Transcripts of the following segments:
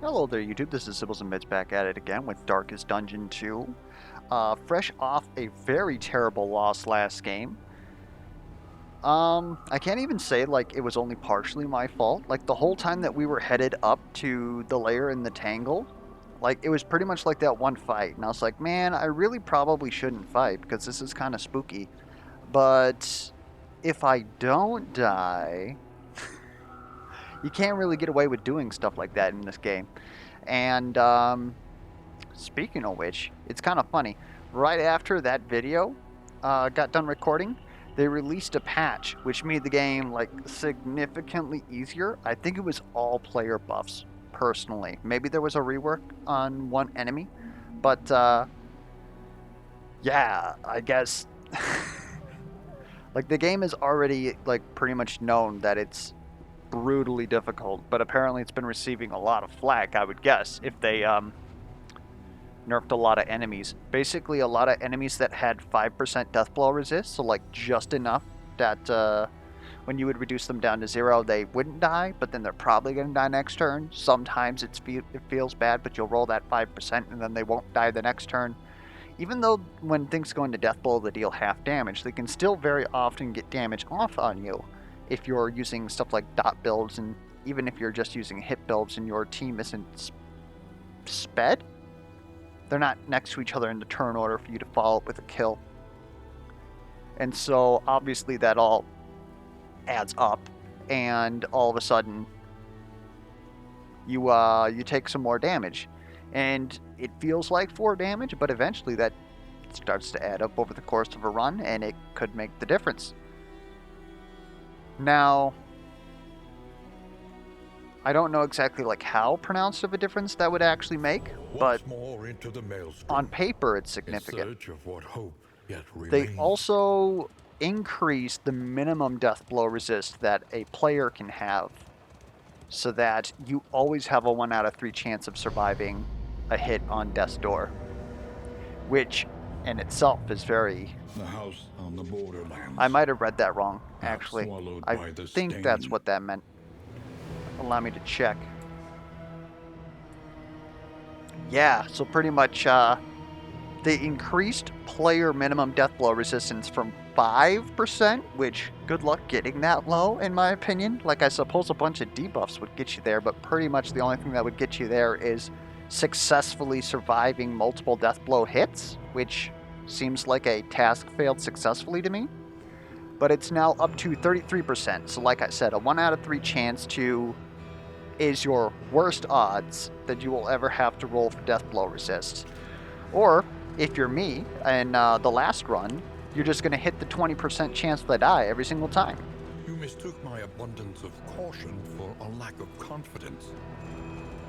Hello there, YouTube. This is Sibbles and Bits back at it again with Darkest Dungeon 2. Fresh off a very terrible loss last game. I can't even say like it was only partially my fault. Like the whole time that we were headed up to the lair in the Tangle, like it was pretty much like that one fight. And I was like, man, I really probably shouldn't fight because this is kind of spooky. But if I don't die, you can't really get away with doing stuff like that in this game. And speaking of which, it's kind of funny. Right after that video got done recording, they released a patch which made the game like significantly easier. I think it was all player buffs, personally. Maybe there was a rework on one enemy, but yeah, I guess like the game is already like pretty much known that it's brutally difficult, but apparently it's been receiving a lot of flack, I would guess, if they nerfed a lot of enemies. Basically, a lot of enemies that had 5% death blow resist, so like just enough that when you would reduce them down to 0, they wouldn't die, but then they're probably going to die next turn. Sometimes it feels bad, but you'll roll that 5% and then they won't die the next turn. Even though when things go into death blow, they deal half damage, they can still very often get damage off on you if you're using stuff like dot builds, and even if you're just using hit builds and your team isn't sped. They're not next to each other in the turn order for you to follow up with a kill. And so obviously that all adds up, and all of a sudden you take some more damage. And it feels like 4 damage, but eventually that starts to add up over the course of a run, and it could make the difference. Now, I don't know exactly like how pronounced of a difference that would actually make, but on paper it's significant. They also increase the minimum death blow resist that a player can have, so that you always have a 1 out of 3 chance of surviving a hit on death's door, which in itself is very... The house on the borderlands. I might have read that wrong, actually. I think that's what that meant. Allow me to check. Yeah, so pretty much they increased player minimum death blow resistance from 5%, which good luck getting that low, in my opinion. Like, I suppose a bunch of debuffs would get you there, but pretty much the only thing that would get you there is successfully surviving multiple death blow hits, which seems like a task failed successfully to me. But it's now up to 33%, so like I said, a 1 out of 3 chance to is your worst odds that you will ever have to roll for death blow resist. Or, if you're me, in the last run, you're just going to hit the 20% chance to die every single time. You mistook my abundance of caution for a lack of confidence,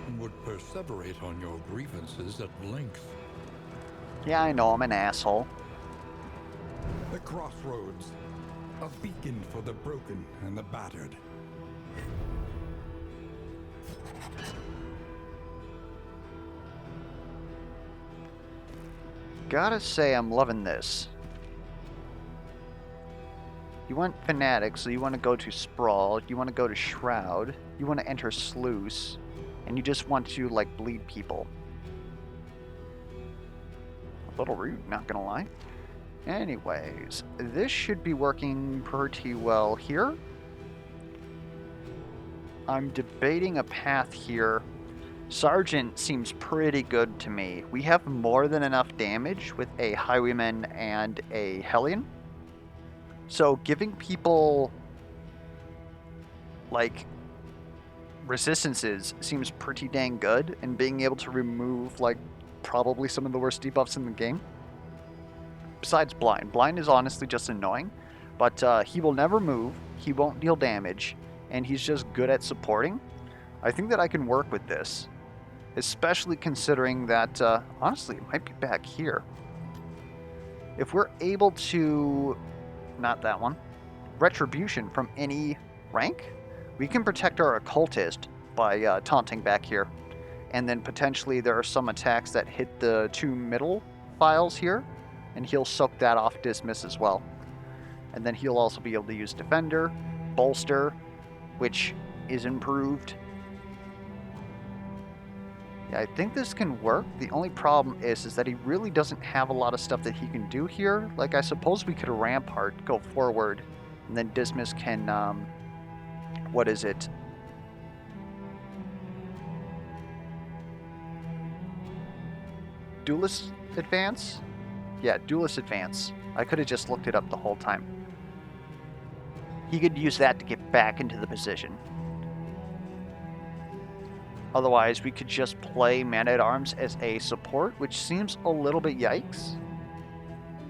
and would perseverate on your grievances at length. Yeah, I know, I'm an asshole. The crossroads, a beacon for the broken and the battered. Gotta say, I'm loving this. You want Fanatic, so you want to go to Sprawl, you want to go to Shroud, you want to enter Sluice, and you just want to, like, bleed people. A little rude, not gonna lie. Anyways, this should be working pretty well here. I'm debating a path here. Sergeant seems pretty good to me. We have more than enough damage with a Highwayman and a Hellion. So giving people, like, resistances seems pretty dang good, and being able to remove, like, probably some of the worst debuffs in the game. Besides Blind. Blind is honestly just annoying, but he will never move, he won't deal damage, and he's just good at supporting. I think that I can work with this, especially considering that, honestly, it might be back here. If we're able to, not that one, Retribution from any rank, we can protect our Occultist by taunting back here. And then potentially there are some attacks that hit the 2 middle files here, and he'll soak that off Dismiss as well. And then he'll also be able to use Defender, Bolster, which is improved. Yeah, I think this can work. The only problem is that he really doesn't have a lot of stuff that he can do here. Like, I suppose we could Rampart, go forward, and then Dismas can, what is it? Duelist advance? Yeah, duelist advance. I could have just looked it up the whole time. He could use that to get back into the position. Otherwise, we could just play Man-at-Arms as a support, which seems a little bit yikes.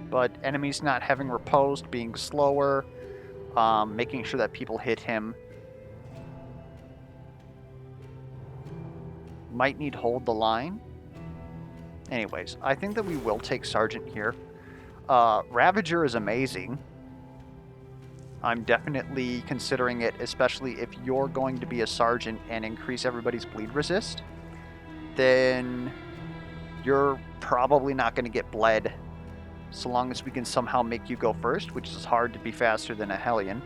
But enemies not having riposte, being slower, making sure that people hit him. Might need hold the line. Anyways, I think that we will take Sergeant here. Ravager is amazing. I'm definitely considering it, especially if you're going to be a Sergeant and increase everybody's bleed resist. Then you're probably not going to get bled so long as we can somehow make you go first, which is hard to be faster than a Hellion.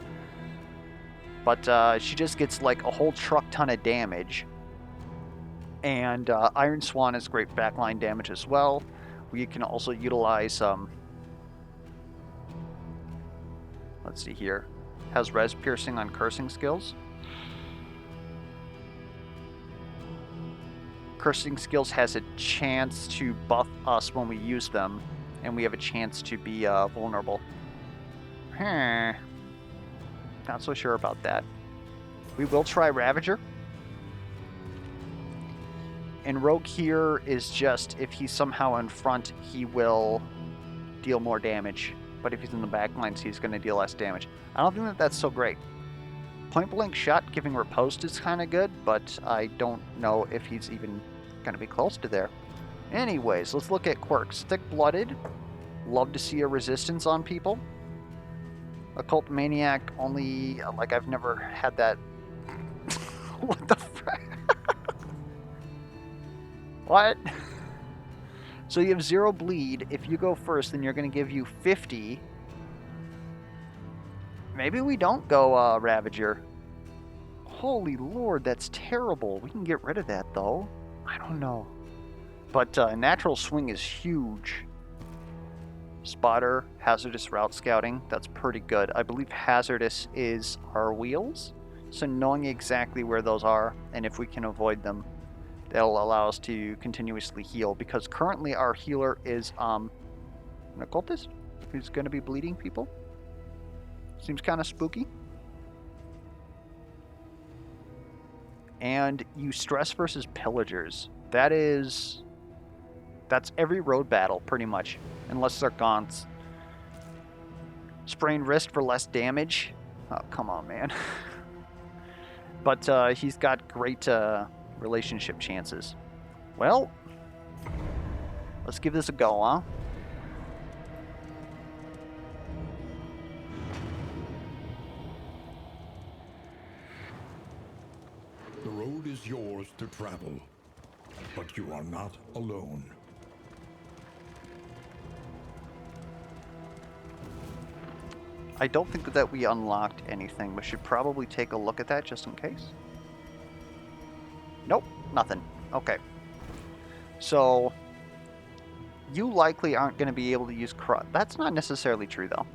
But she just gets like a whole truck ton of damage. And Iron Swan is great backline damage as well. We can also utilize, let's see here, has res piercing on cursing skills. Cursing skills has a chance to buff us when we use them, and we have a chance to be vulnerable. Not so sure about that. We will try Ravager. And Rogue here is just, if he's somehow in front, he will deal more damage. But if he's in the back lines, he's going to deal less damage. I don't think that that's so great. Point blank shot giving riposte is kind of good, but I don't know if he's even going to be close to there. Anyways, let's look at quirks. Thick-blooded. Love to see a resistance on people. Occult Maniac, only, like, I've never had that. What the frick? What? So you have 0 bleed. If you go first, then you're going to give you 50. Maybe we don't go Ravager. Holy Lord, that's terrible. We can get rid of that, though. I don't know. But Natural Swing is huge. Spotter, Hazardous Route Scouting, that's pretty good. I believe Hazardous is our wheels. So knowing exactly where those are, and if we can avoid them, that'll allow us to continuously heal, because currently our healer is an occultist who's going to be bleeding people. Seems kind of spooky. And you stress versus pillagers. That's every road battle pretty much, unless they're gaunts. Sprained wrist for less damage. Oh, come on, man. But he's got great relationship chances. Well, let's give this a go, huh? The road is yours to travel, but you are not alone. I don't think that we unlocked anything. We should probably take a look at that just in case. Nope, nothing. Okay. So, you likely aren't going to be able to use That's not necessarily true, though.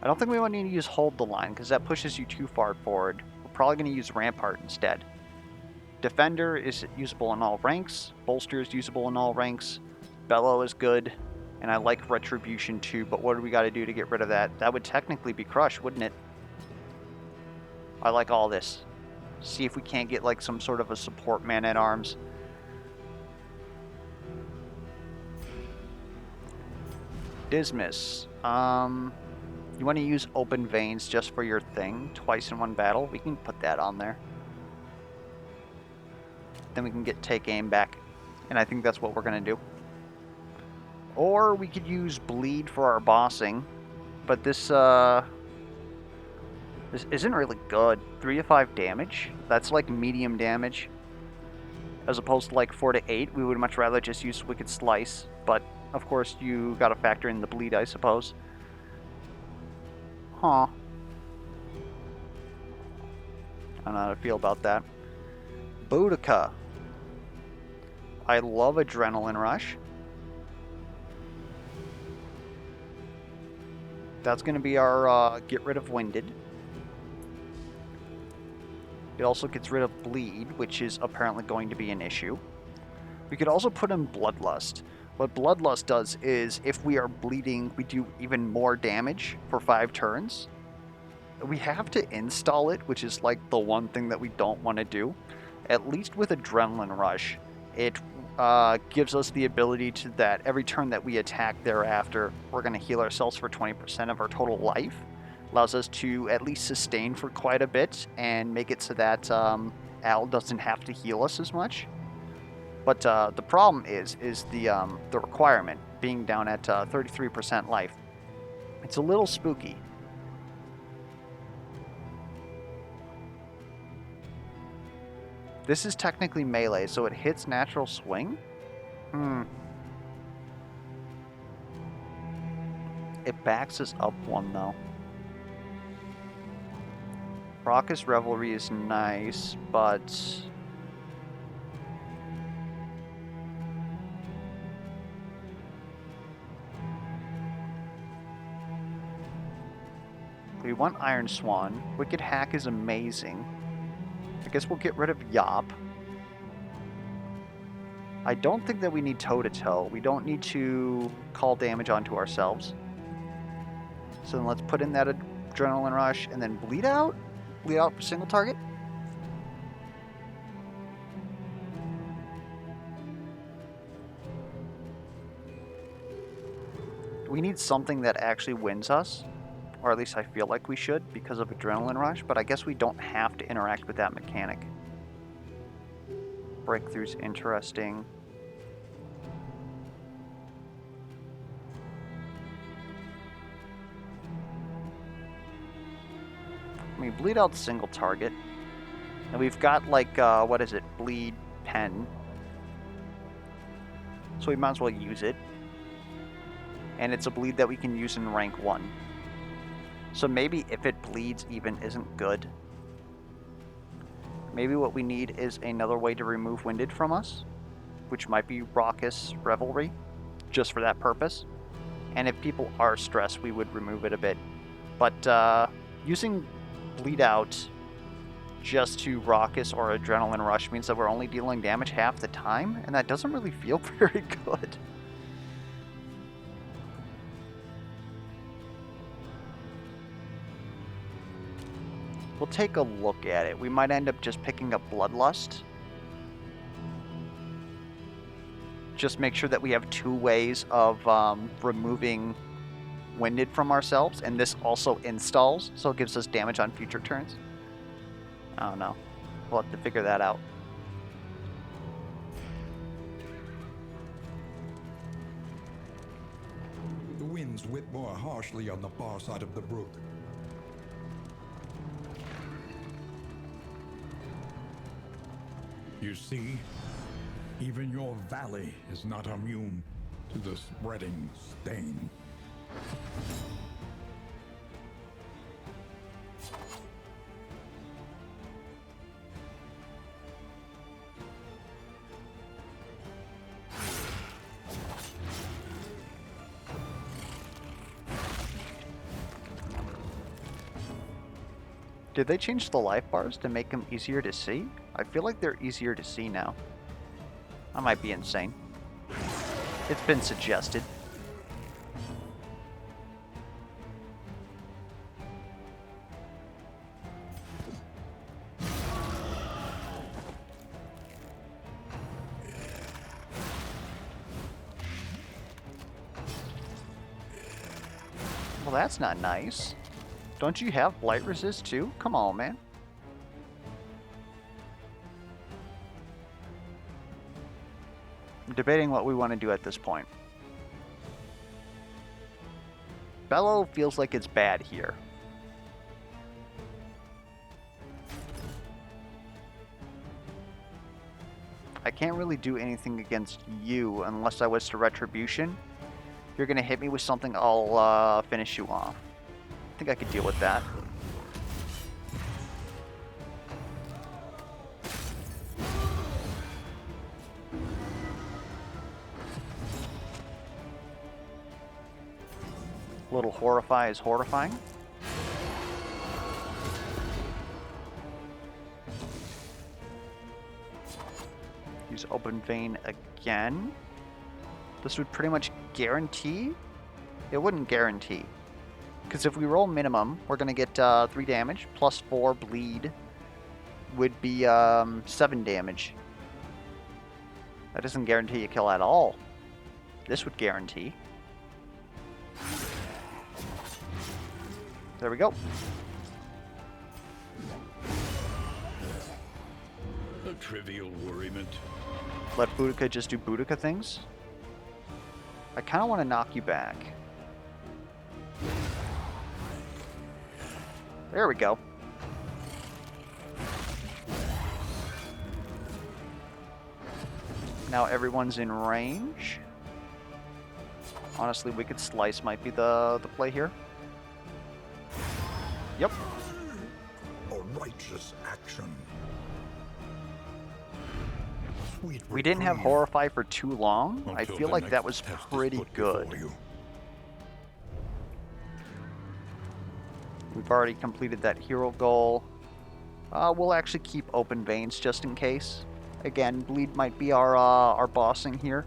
I don't think we want to use Hold the Line, because that pushes you too far forward. We're probably going to use Rampart instead. Defender is usable in all ranks. Bolster is usable in all ranks. Bellow is good. And I like Retribution too, but what do we got to do to get rid of that? That would technically be Crush, wouldn't it? I like all this. See if we can't get like some sort of a support Man-at-Arms. Dismas. You want to use Open Veins just for your thing, twice in one battle? We can put that on there. Then we can get Take Aim back. And I think that's what we're going to do. Or we could use Bleed for our bossing. But this isn't really good. 3 to 5 damage. That's like medium damage. As opposed to like 4 to 8. We would much rather just use Wicked Slice. But, of course, you gotta factor in the bleed, I suppose. Huh. I don't know how to feel about that. Boudica. I love adrenaline rush. That's going to be our get rid of winded. It also gets rid of bleed, which is apparently going to be an issue. We could also put in bloodlust. What bloodlust does is if we are bleeding, we do even more damage for 5 turns. We have to install it, which is like the one thing that we don't want to do. At least with adrenaline rush, it gives us the ability to that every turn that we attack thereafter, we're going to heal ourselves for 20% of our total life. Allows us to at least sustain for quite a bit and make it so that Al doesn't have to heal us as much. But the problem is the requirement being down at 33% life. It's a little spooky. This is technically melee, so it hits natural swing? It backs us up one, though. Raucous Revelry is nice, but... we want Iron Swan. Wicked Hack is amazing. I guess we'll get rid of Yop. I don't think that we need toe-to-toe. We don't need to call damage onto ourselves. So then let's put in that Adrenaline Rush and then Bleed Out? Bleed Out for single target? We need something that actually wins us. Or at least I feel like we should because of Adrenaline Rush, but I guess we don't have to interact with that mechanic. Breakthrough's interesting. I mean, Bleed Out single target. And we've got, like, what is it? Bleed Pen. So we might as well use it. And it's a bleed that we can use in rank 1. So maybe if it bleeds even isn't good. Maybe what we need is another way to remove Winded from us, which might be Raucous Revelry, just for that purpose. And if people are stressed, we would remove it a bit. But using Bleed Out just to Raucous or Adrenaline Rush means that we're only dealing damage half the time, and that doesn't really feel very good. We'll take a look at it. We might end up just picking up Bloodlust. Just make sure that we have 2 ways of removing Winded from ourselves, and this also installs, so it gives us damage on future turns. I don't know. We'll have to figure that out. The winds whip more harshly on the far side of the brook. You see, even your valley is not immune to the spreading stain. Did they change the life bars to make them easier to see? I feel like they're easier to see now. I might be insane. It's been suggested. Well, that's not nice. Don't you have Blight Resist too? Come on, man. I'm debating what we want to do at this point. Bellow feels like it's bad here. I can't really do anything against you unless I was to Retribution. You're going to hit me with something, I'll finish you off. I think I could deal with that. Little horrify is horrifying. Use open vein again. This would pretty much guarantee. It wouldn't guarantee. Because if we roll minimum, we're going to get 3 damage, plus 4 bleed would be 7 damage. That doesn't guarantee a kill at all. This would guarantee. There we go. A trivial worriment. Let Boudica just do Boudica things. I kind of want to knock you back. There we go. Now everyone's in range. Honestly, Wicked Slice might be the play here. Yep. A righteous action. Sweet We didn't have reprieve Horrify for too long. I until feel the like that next was test is pretty put before good. you. We've already completed that hero goal. We'll actually keep open veins just in case. Again, bleed might be our bossing here.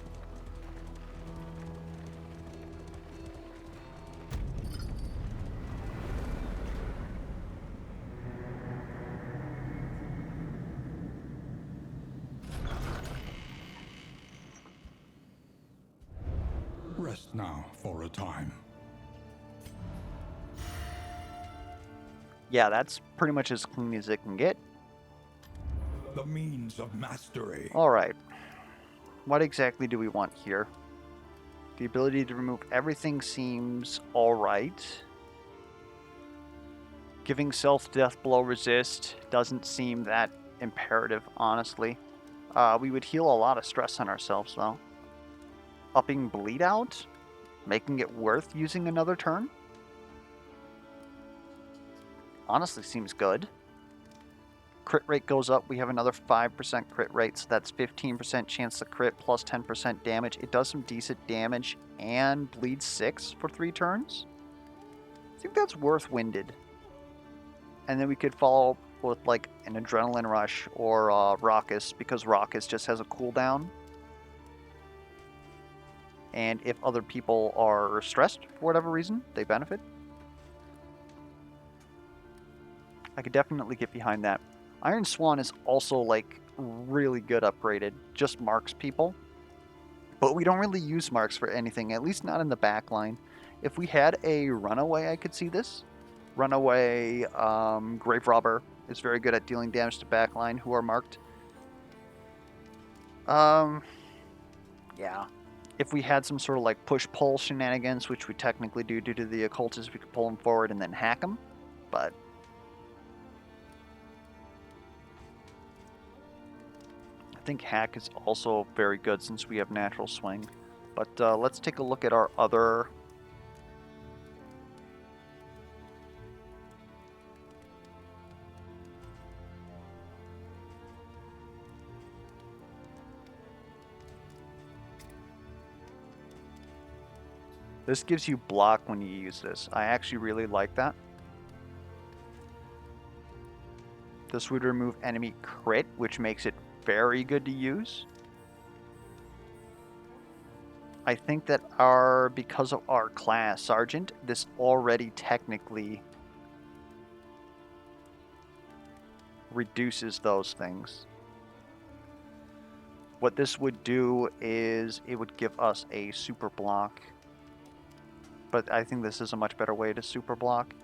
Rest now for a time. Yeah, that's pretty much as clean as it can get. The means of mastery. Alright. What exactly do we want here? The ability to remove everything seems alright. Giving self-death blow resist doesn't seem that imperative, honestly. We would heal a lot of stress on ourselves, though. Upping bleed out? Making it worth using another turn? Honestly seems good. Crit rate goes up. We have another 5% crit rate, so that's 15% chance to crit plus 10% damage. It does some decent damage and bleeds 6 for 3 turns. I think that's worth Winded. And then we could follow up with like an Adrenaline Rush or Raucous, because Raucous just has a cooldown. And if other people are stressed for whatever reason, they benefit. I could definitely get behind that. Iron Swan is also like really good upgraded, just marks people. But we don't really use marks for anything, at least not in the back line. If we had a Runaway, I could see this. Runaway, Grave Robber is very good at dealing damage to backline who are marked. Yeah. If we had some sort of like push-pull shenanigans, which we technically do due to the occultists, we could pull them forward and then hack them. But I think hack is also very good since we have natural swing. But let's take a look at our other... This gives you block when you use this. I actually really like that. This would remove enemy crit, which makes it very good to use. I think that because of our class, Sergeant, this already technically reduces those things. What this would do is it would give us a super block. But I think this is a much better way to super block.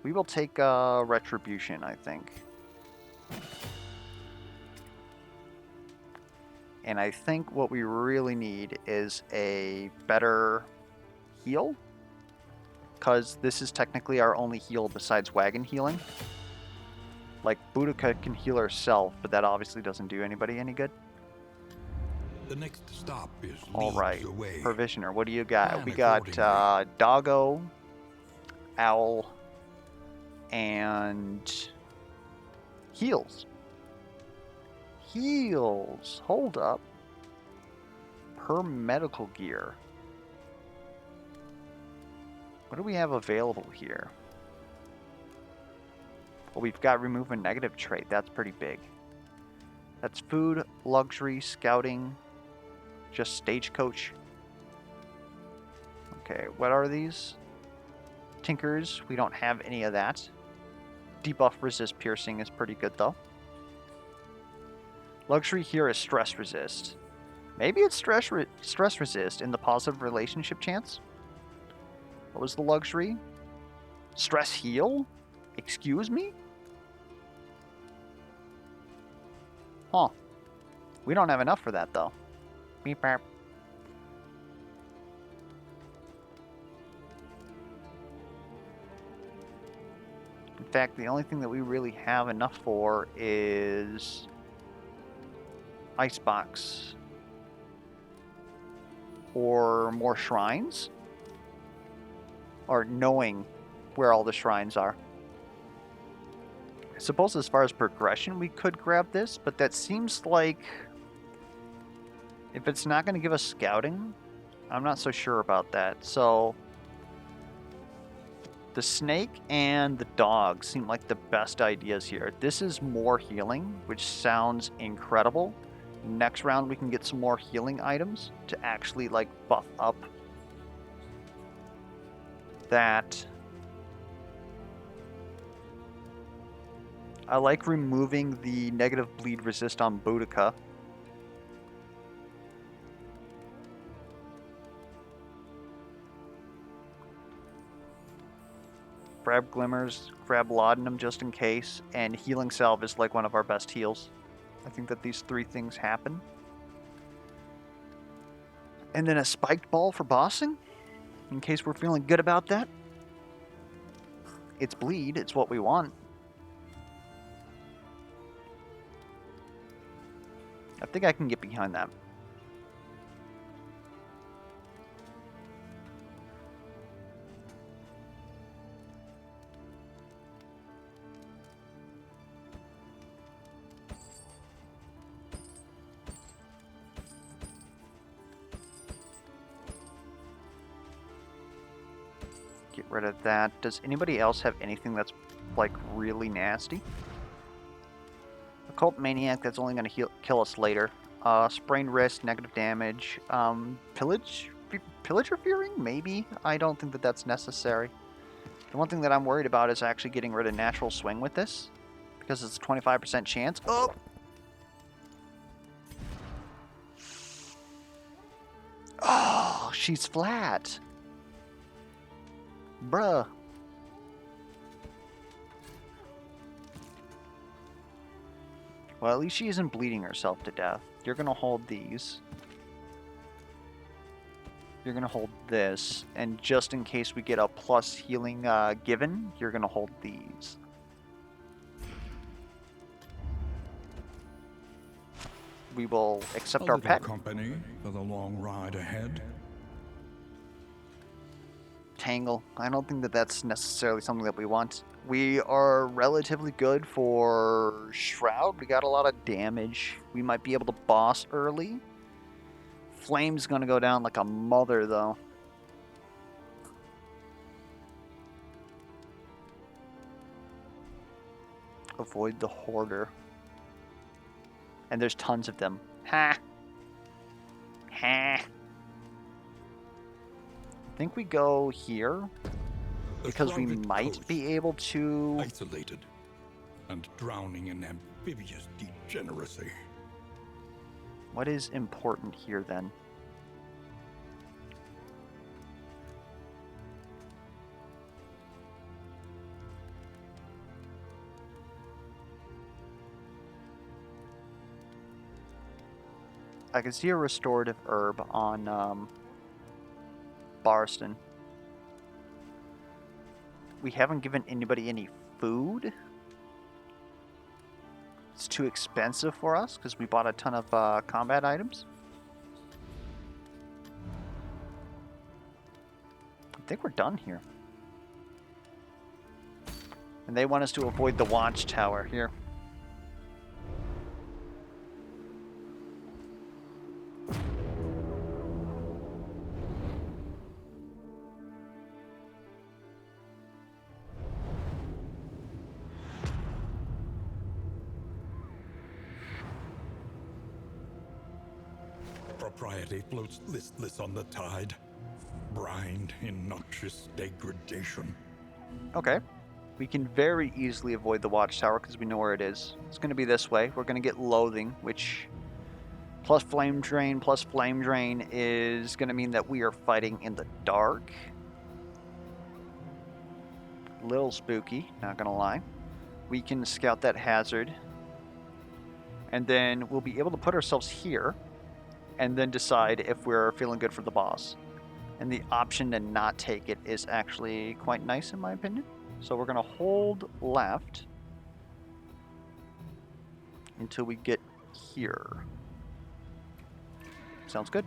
We will take Retribution, I think. And I think what we really need is a better heal. Because this is technically our only heal besides wagon healing. Like, Boudica can heal herself, but that obviously doesn't do anybody any good. The next stop is Alright, leagues away. Provisioner, what do you got? Plan We got accordingly. Doggo, Owl, and heals. Heals. Hold up. Per medical gear. What do we have available here? Well, we've got remove a negative trait. That's pretty big. That's food, luxury, scouting, just stagecoach. Okay, what are these? Tinkers, we don't have any of that. Debuff resist piercing is pretty good though. Luxury here is stress resist. Maybe it's stress resist in the positive relationship chance. What was the luxury? Stress heal? Excuse me? Huh. We don't have enough for that though. Beep bap. In fact, the only thing that we really have enough for is Icebox. Or more shrines? Or knowing where all the shrines are. I suppose as far as progression, we could grab this, but that seems like if it's not going to give us scouting, I'm not so sure about that. So the snake and the dog seem like the best ideas here. This is more healing, which sounds incredible. Next round, we can get some more healing items to actually like buff up that. I like removing the negative bleed resist on Boudica. Grab Glimmers, grab Laudanum just in case, and Healing Salve is like one of our best heals. I think that these three things happen. And then a Spiked Ball for bossing, in case we're feeling good about that. It's bleed, it's what we want. I think I can get behind that. Get rid of that. Does anybody else have anything that's like really nasty? Occult Maniac, that's only going to kill us later. Sprained wrist, negative damage. Pillager Fearing? Maybe? I don't think that that's necessary. The one thing that I'm worried about is actually getting rid of Natural Swing with this. Because it's a 25% chance. Oh! Oh, she's flat. Bruh. Well, at least she isn't bleeding herself to death. You're going to hold these. You're going to hold this. And just in case we get a plus healing given, you're going to hold these. We will accept our pet. Company for the long ride ahead. Tangle. I don't think that that's necessarily something that we want. We are relatively good for Shroud. We got a lot of damage. We might be able to boss early. Flame's gonna go down like a mother, though. Avoid the Hoarder. And there's tons of them. Ha! Ha! I think we go here because we might be able to... Isolated and drowning in amphibious degeneracy. What is important here, then? I can see a restorative herb on Barston. We haven't given anybody any food. It's too expensive for us because we bought a ton of combat items. I think we're done here. And they want us to avoid the watchtower here. Propriety floats listless on the tide, brined in noxious degradation. Okay. We can very easily avoid the watchtower because we know where it is. It's going to be this way. We're going to get loathing, which plus flame drain is going to mean that we are fighting in the dark. Little spooky, not going to lie. We can scout that hazard. And then we'll be able to put ourselves here and then decide if we're feeling good for the boss. And the option to not take it is actually quite nice in my opinion. So we're going to hold left until we get here. Sounds good.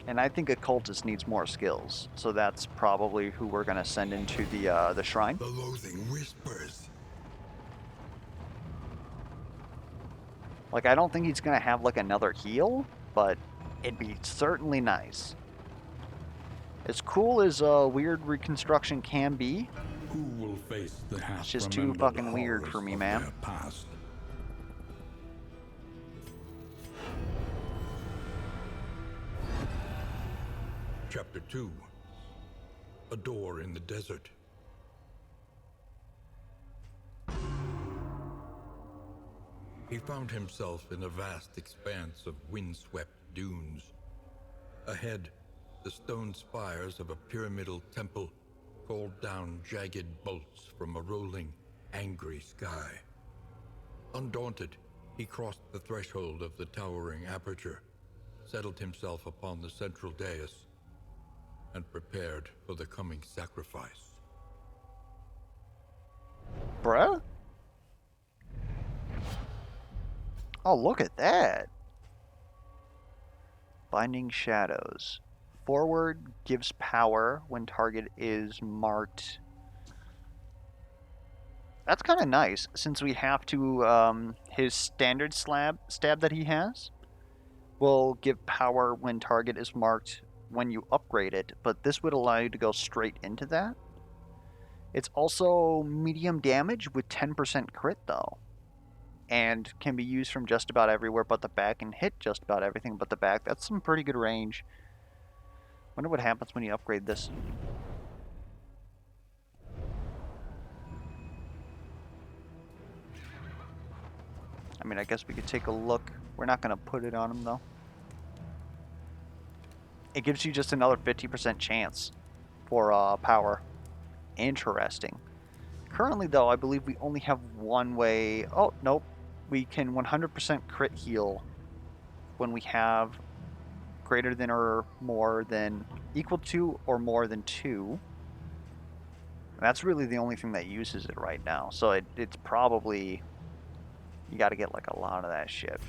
And I think a cultist needs more skills, so that's probably who we're gonna send into the shrine. The loathing whispers. Like, I don't think he's gonna have like another heal, but it'd be certainly nice. As cool as weird reconstruction can be, Who will face the half it's just too fucking weird for me, man. Past? Chapter 2. A door in the desert. He found himself in a vast expanse of windswept dunes. Ahead, the stone spires of a pyramidal temple called down jagged bolts from a rolling, angry sky. Undaunted, he crossed the threshold of the towering aperture, settled himself upon the central dais, and prepared for the coming sacrifice. Bruh? Oh, look at that. Binding Shadows. Forward gives power when target is marked. That's kind of nice, since we have to, his standard stab that he has will give power when target is marked when you upgrade it, but this would allow you to go straight into that. It's also medium damage with 10% crit though, and can be used from just about everywhere but the back and hit just about everything but the back. That's some pretty good range. Wonder what happens when you upgrade this. I mean, I guess we could take a look. We're not going to put it on him though. It gives you just another 50% chance for power. Interesting. Currently, though, I believe we only have one way. Oh, nope. We can 100% crit heal when we have greater than or more than equal to or more than 2. That's really the only thing that uses it right now. So it's probably, you got to get like a lot of that shit.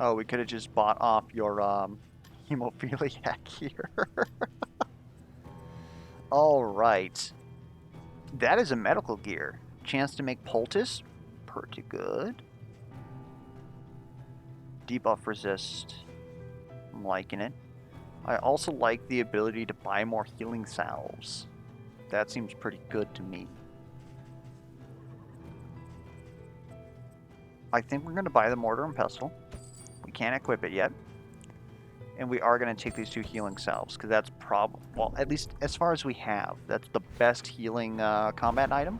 Oh, we could have just bought off your hemophiliac here. Alright. That is a medical gear. Chance to make poultice. Pretty good. Debuff resist. I'm liking it. I also like the ability to buy more healing salves. That seems pretty good to me. I think we're going to buy the mortar and pestle. We can't equip it yet. And we are going to take these 2 healing salves, because that's well, at least as far as we have, that's the best healing combat item.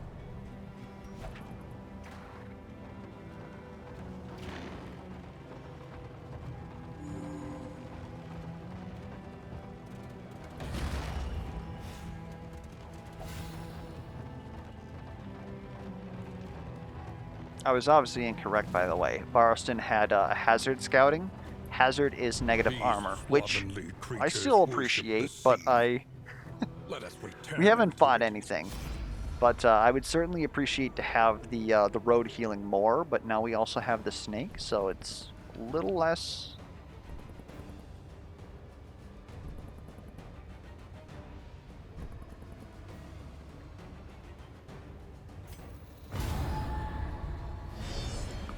I was obviously incorrect, by the way. Barriston had hazard scouting. Hazard is negative armor, which I still appreciate, but I Let us return We haven't to fought it. anything, but I would certainly appreciate to have the road healing more. But now we also have the snake, so it's a little less.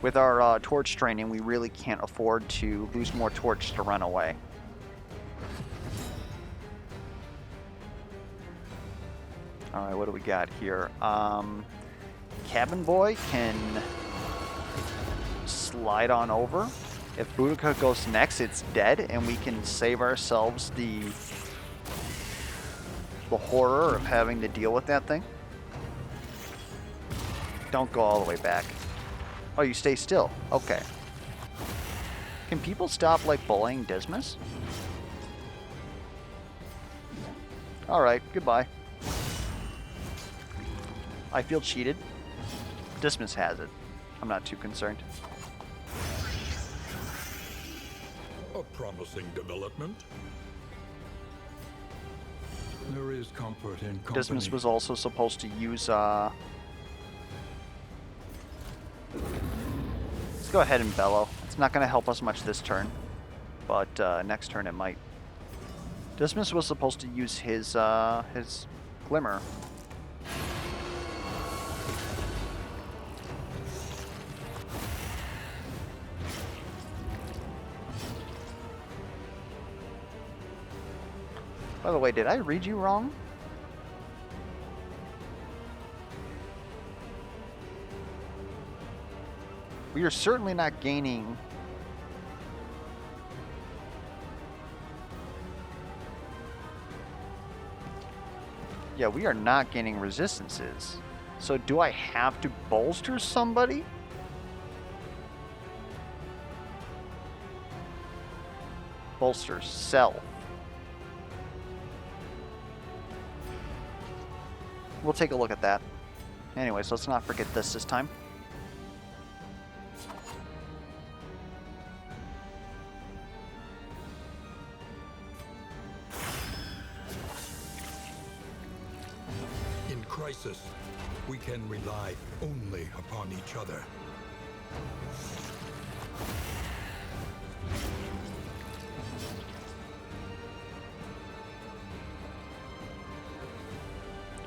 With our torch training, we really can't afford to lose more torch to run away. Alright, what do we got here? Cabin Boy can slide on over. If Boudica goes next, it's dead, and we can save ourselves the horror of having to deal with that thing. Don't go all the way back. Oh, you stay still. Okay. Can people stop, like, bullying Dismas? Alright, goodbye. I feel cheated. Dismas has it. I'm not too concerned. A promising development. There is comfort in company. Dismas was also supposed to use, Let's go ahead and bellow. It's not going to help us much this turn, but next turn it might. Dismas was supposed to use his glimmer. By the way, did I read you wrong? We are certainly not gaining... Yeah, we are not gaining resistances. So do I have to bolster somebody? Bolster self. We'll take a look at that. Anyways, let's not forget this time. In crisis, we can rely only upon each other.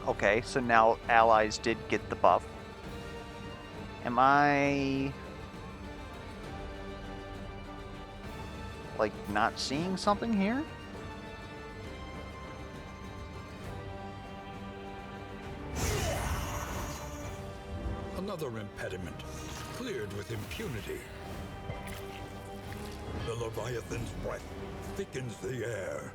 Okay, so now allies did get the buff. Am I... like, not seeing something here? Another impediment, cleared with impunity. The Leviathan's breath thickens the air.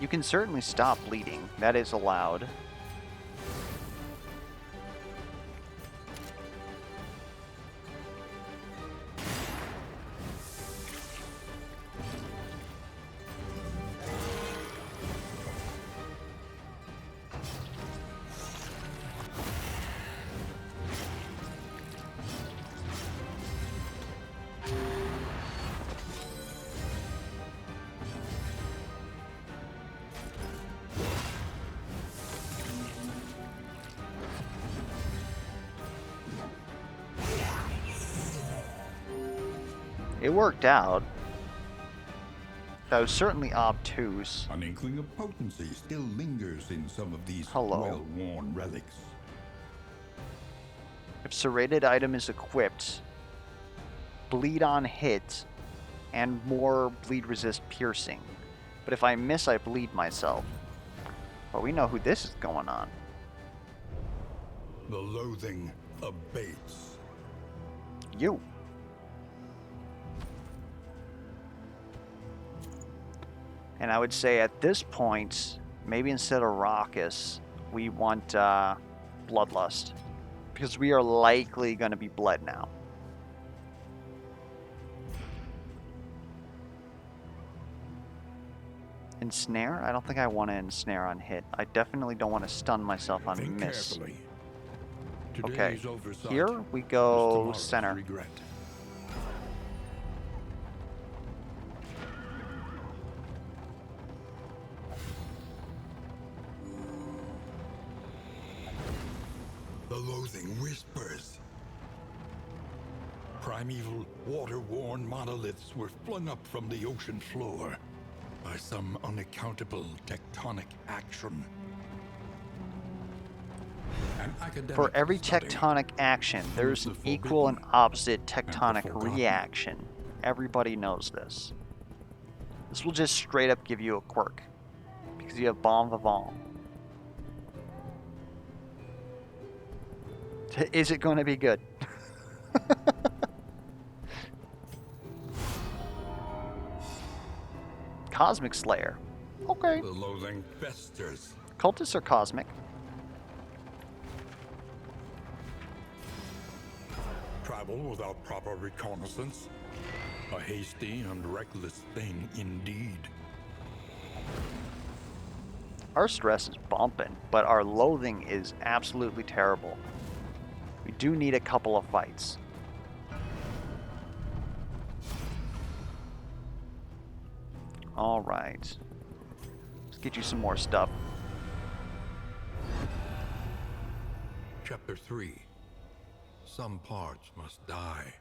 You can certainly stop bleeding. That is allowed. It worked out. That was certainly obtuse. An inkling of potency still lingers in some of these Hello. well-worn relics. If serrated item is equipped, bleed on hit, and more bleed resist piercing. But if I miss, I bleed myself. But we know who this is going on. The loathing abates. You. And I would say at this point, maybe instead of raucous, we want bloodlust. Because we are likely going to be bled now. Ensnare? I don't think I want to ensnare on hit. I definitely don't want to stun myself on Think miss. carefully. Okay, Today's oversight here we is go tomorrow's center. regret. The loathing whispers. Primeval, water-worn monoliths were flung up from the ocean floor by some unaccountable tectonic action. An academic For every study tectonic action, there's an the equal and forbidden opposite and the tectonic forgotten. reaction. Everybody knows this. This will just straight up give you a quirk. Because you have Bon Vivant. Is it going to be good? Cosmic Slayer. Okay. The loathing festers. Cultists are cosmic. Travel without proper reconnaissance. A hasty and reckless thing indeed. Our stress is bumping, but our loathing is absolutely terrible. We do need a couple of fights. All right. Let's get you some more stuff. Chapter 3. Some parts must die.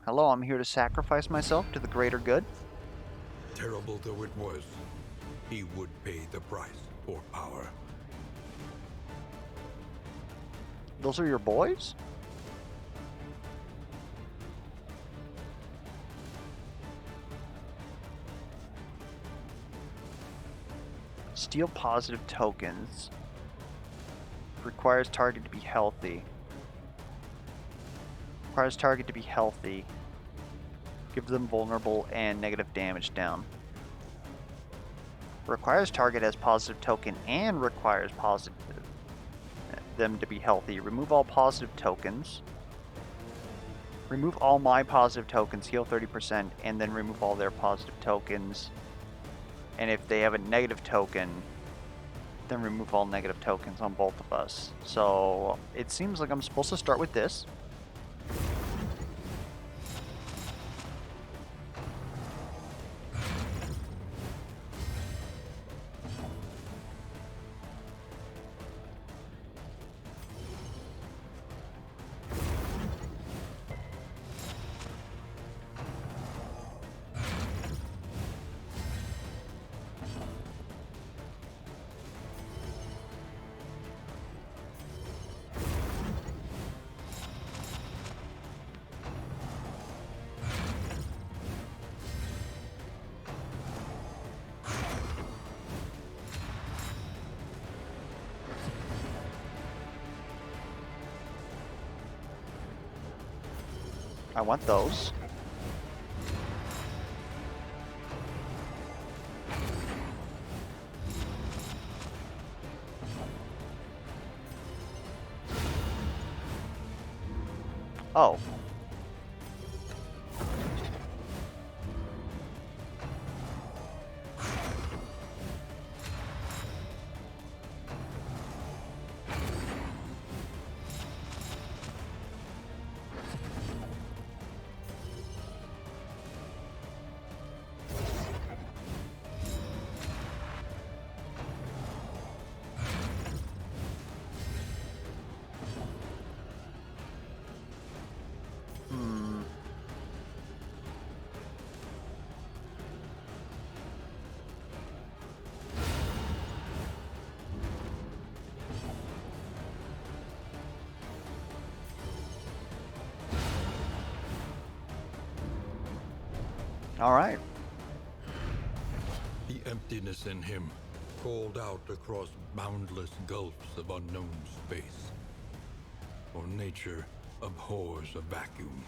Hello, I'm here to sacrifice myself to the greater good. Terrible though it was, he would pay the price for power. Those are your boys? Steal positive tokens. Requires target to be healthy. Requires target to be healthy. Give them vulnerable and negative damage down. Requires target has positive token and requires positive them to be healthy. Remove all positive tokens. Remove all my positive tokens, heal 30%, and then remove all their positive tokens. And if they have a negative token, then remove all negative tokens on both of us. So it seems like I'm supposed to start with this. I want those. Oh. All right. The emptiness in him called out across boundless gulfs of unknown space. For nature abhors a vacuum.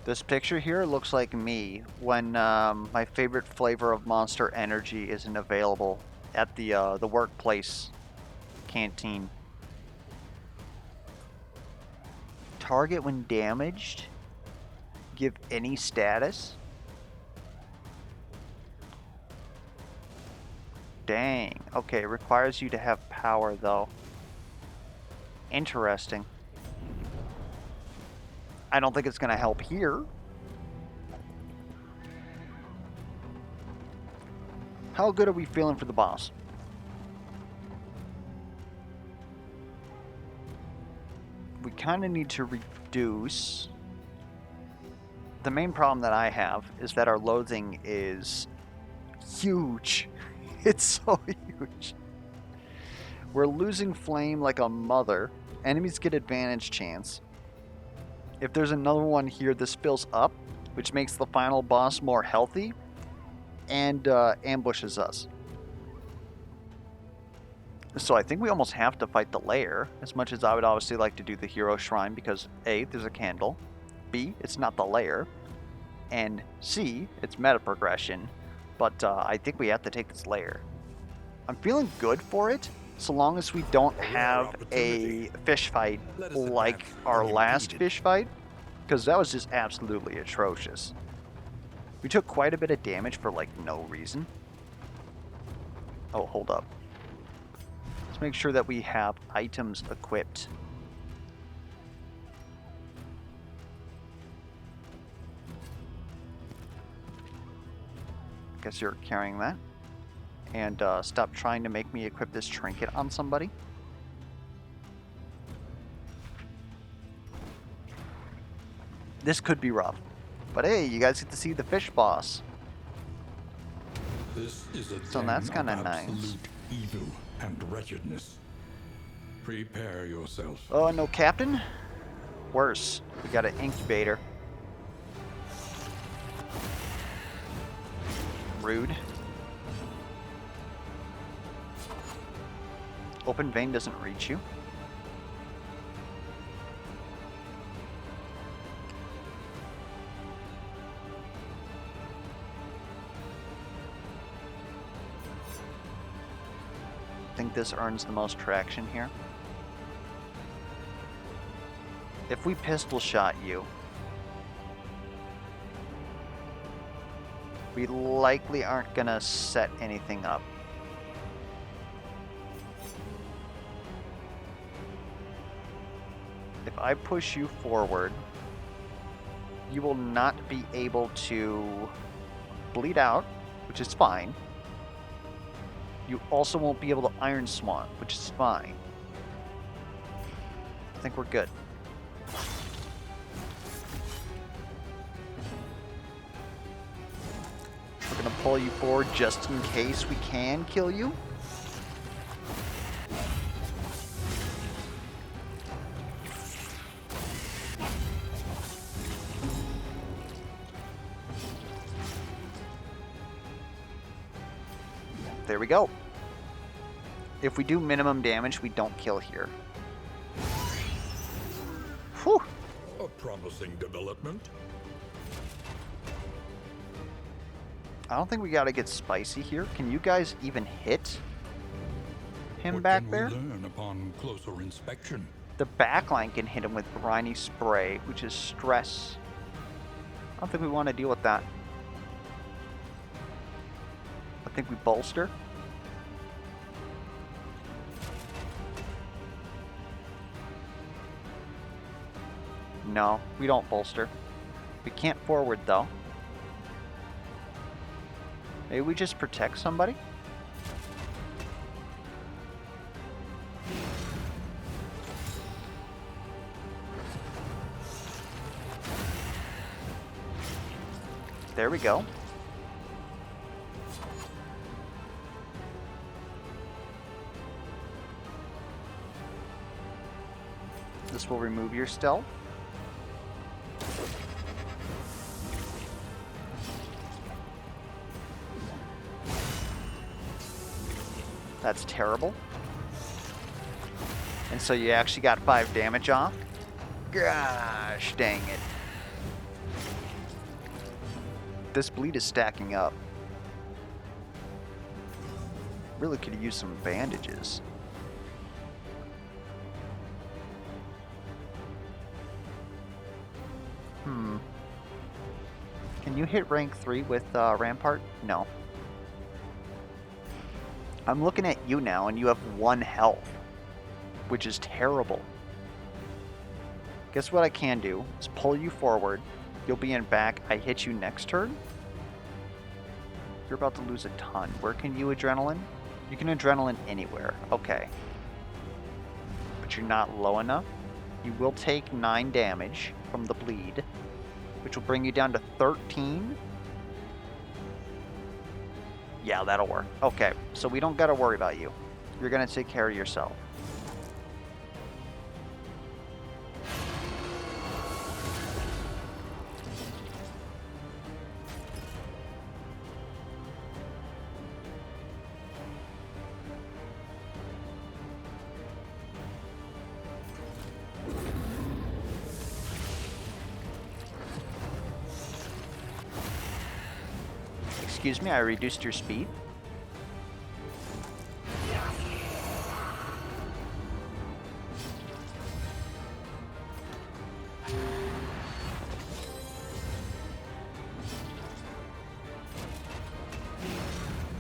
This picture here looks like me when my favorite flavor of Monster Energy isn't available at the workplace canteen. Target when damaged. Give any status. Dang. Okay, requires you to have power though. Interesting. I don't think it's going to help here. How good are we feeling for the boss? We kind of need to reduce. The main problem that I have is that our loathing is huge. It's so huge. We're losing flame like a mother. Enemies get advantage chance. If there's another one here, this fills up, which makes the final boss more healthy and ambushes us. So I think we almost have to fight the lair, as much as I would obviously like to do the hero shrine because A, there's a candle, B, it's not the lair, and C, it's meta progression, but I think we have to take this lair. I'm feeling good for it, so long as we don't have a fish fight like our last fish fight, because that was just absolutely atrocious. We took quite a bit of damage for like no reason. Oh, hold up. Let's make sure that we have items equipped. Guess you're carrying that. And stop trying to make me equip this trinket on somebody. This could be rough. But hey, you guys get to see the fish boss. This is a So that's den kinda of nice. absolute evil and wretchedness. Prepare yourself. Oh, no captain? Worse. We got an incubator. Rude. Open vein doesn't reach you. I think this earns the most traction here. If we pistol shot you, we likely aren't gonna set anything up. If I push you forward, you will not be able to bleed out, which is fine. You also won't be able to Iron Swan, which is fine. I think we're good. We're gonna pull you forward just in case we can kill you. There we go. If we do minimum damage, we don't kill here. Whew. A promising development. I don't think we gotta get spicy here. Can you guys even hit him What back can there? we learn upon closer inspection? The backline can hit him with briny spray, which is stress. I don't think we want to deal with that. I think we bolster. No, we don't bolster. We can't forward though. Maybe we just protect somebody? There we go. This will remove your stealth. That's terrible. And so you actually got 5 damage off? Gosh, dang it. This bleed is stacking up. Really could use some bandages. Can you hit rank 3 with Rampart? No. I'm looking at you now, and you have 1 health, which is terrible. Guess what I can do is pull you forward. You'll be in back. I hit you next turn. You're about to lose a ton. Where can you adrenaline? You can adrenaline anywhere. Okay. But you're not low enough. You will take 9 damage from the bleed, which will bring you down to 13. Yeah, that'll work. Okay, so we don't gotta worry about you. You're gonna take care of yourself. Excuse me, I reduced your speed.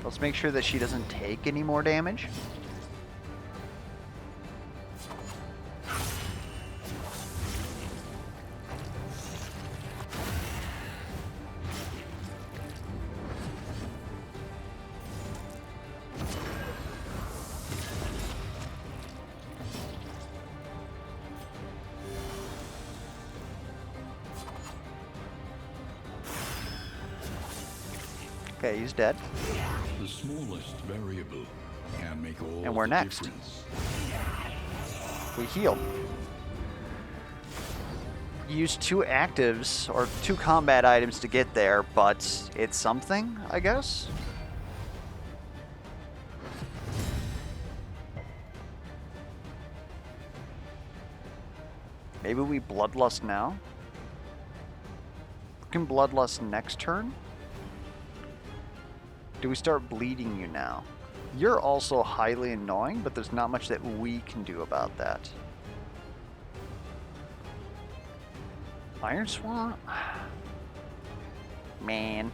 Let's make sure that she doesn't take any more damage. Okay, he's dead. The smallest variable can make all And we're the next. difference. We heal. You use 2 actives, or 2 combat items to get there, but it's something, I guess? Maybe we Bloodlust now? We can Bloodlust next turn? Do we start bleeding you now? You're also highly annoying, but there's not much that we can do about that. Iron Swamp? Man.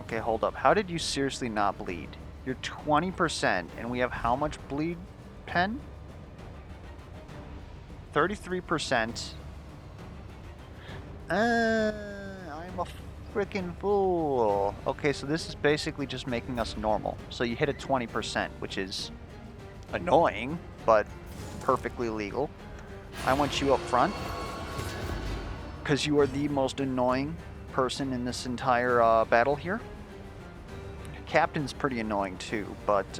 Okay, hold up. How did you seriously not bleed? You're 20%, and we have how much bleed pen? 33%. I'm a freaking fool. Okay, so this is basically just making us normal. So you hit a 20%, which is annoying, but perfectly legal. I want you up front, because you are the most annoying person in this entire battle here. Captain's pretty annoying too, but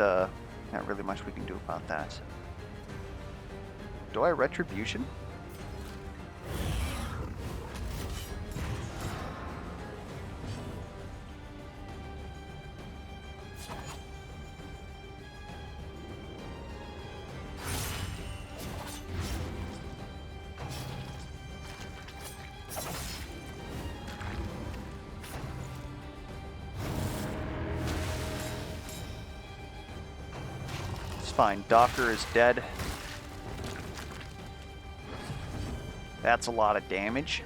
not really much we can do about that. Do I Retribution? Fine. Docker is dead. That's a lot of damage.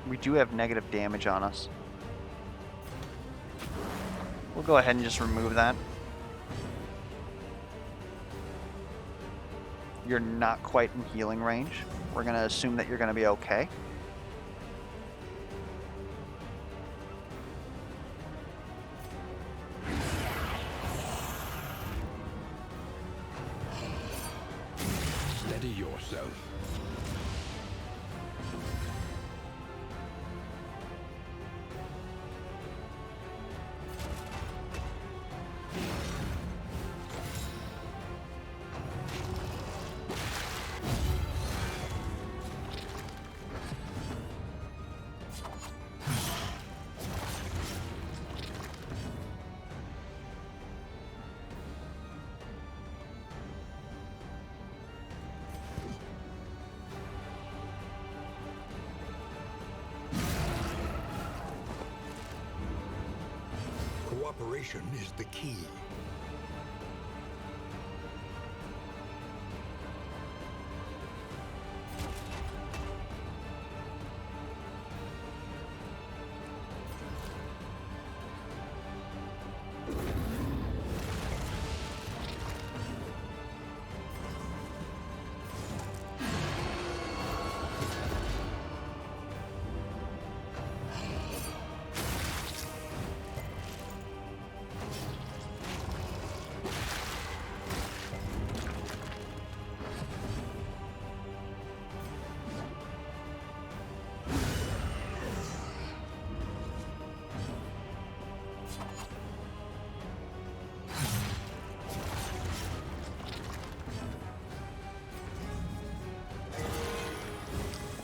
We do have negative damage on us. We'll go ahead and just remove that. You're not quite in healing range. We're going to assume that you're going to be okay. Steady yourself. Cooperation is the key.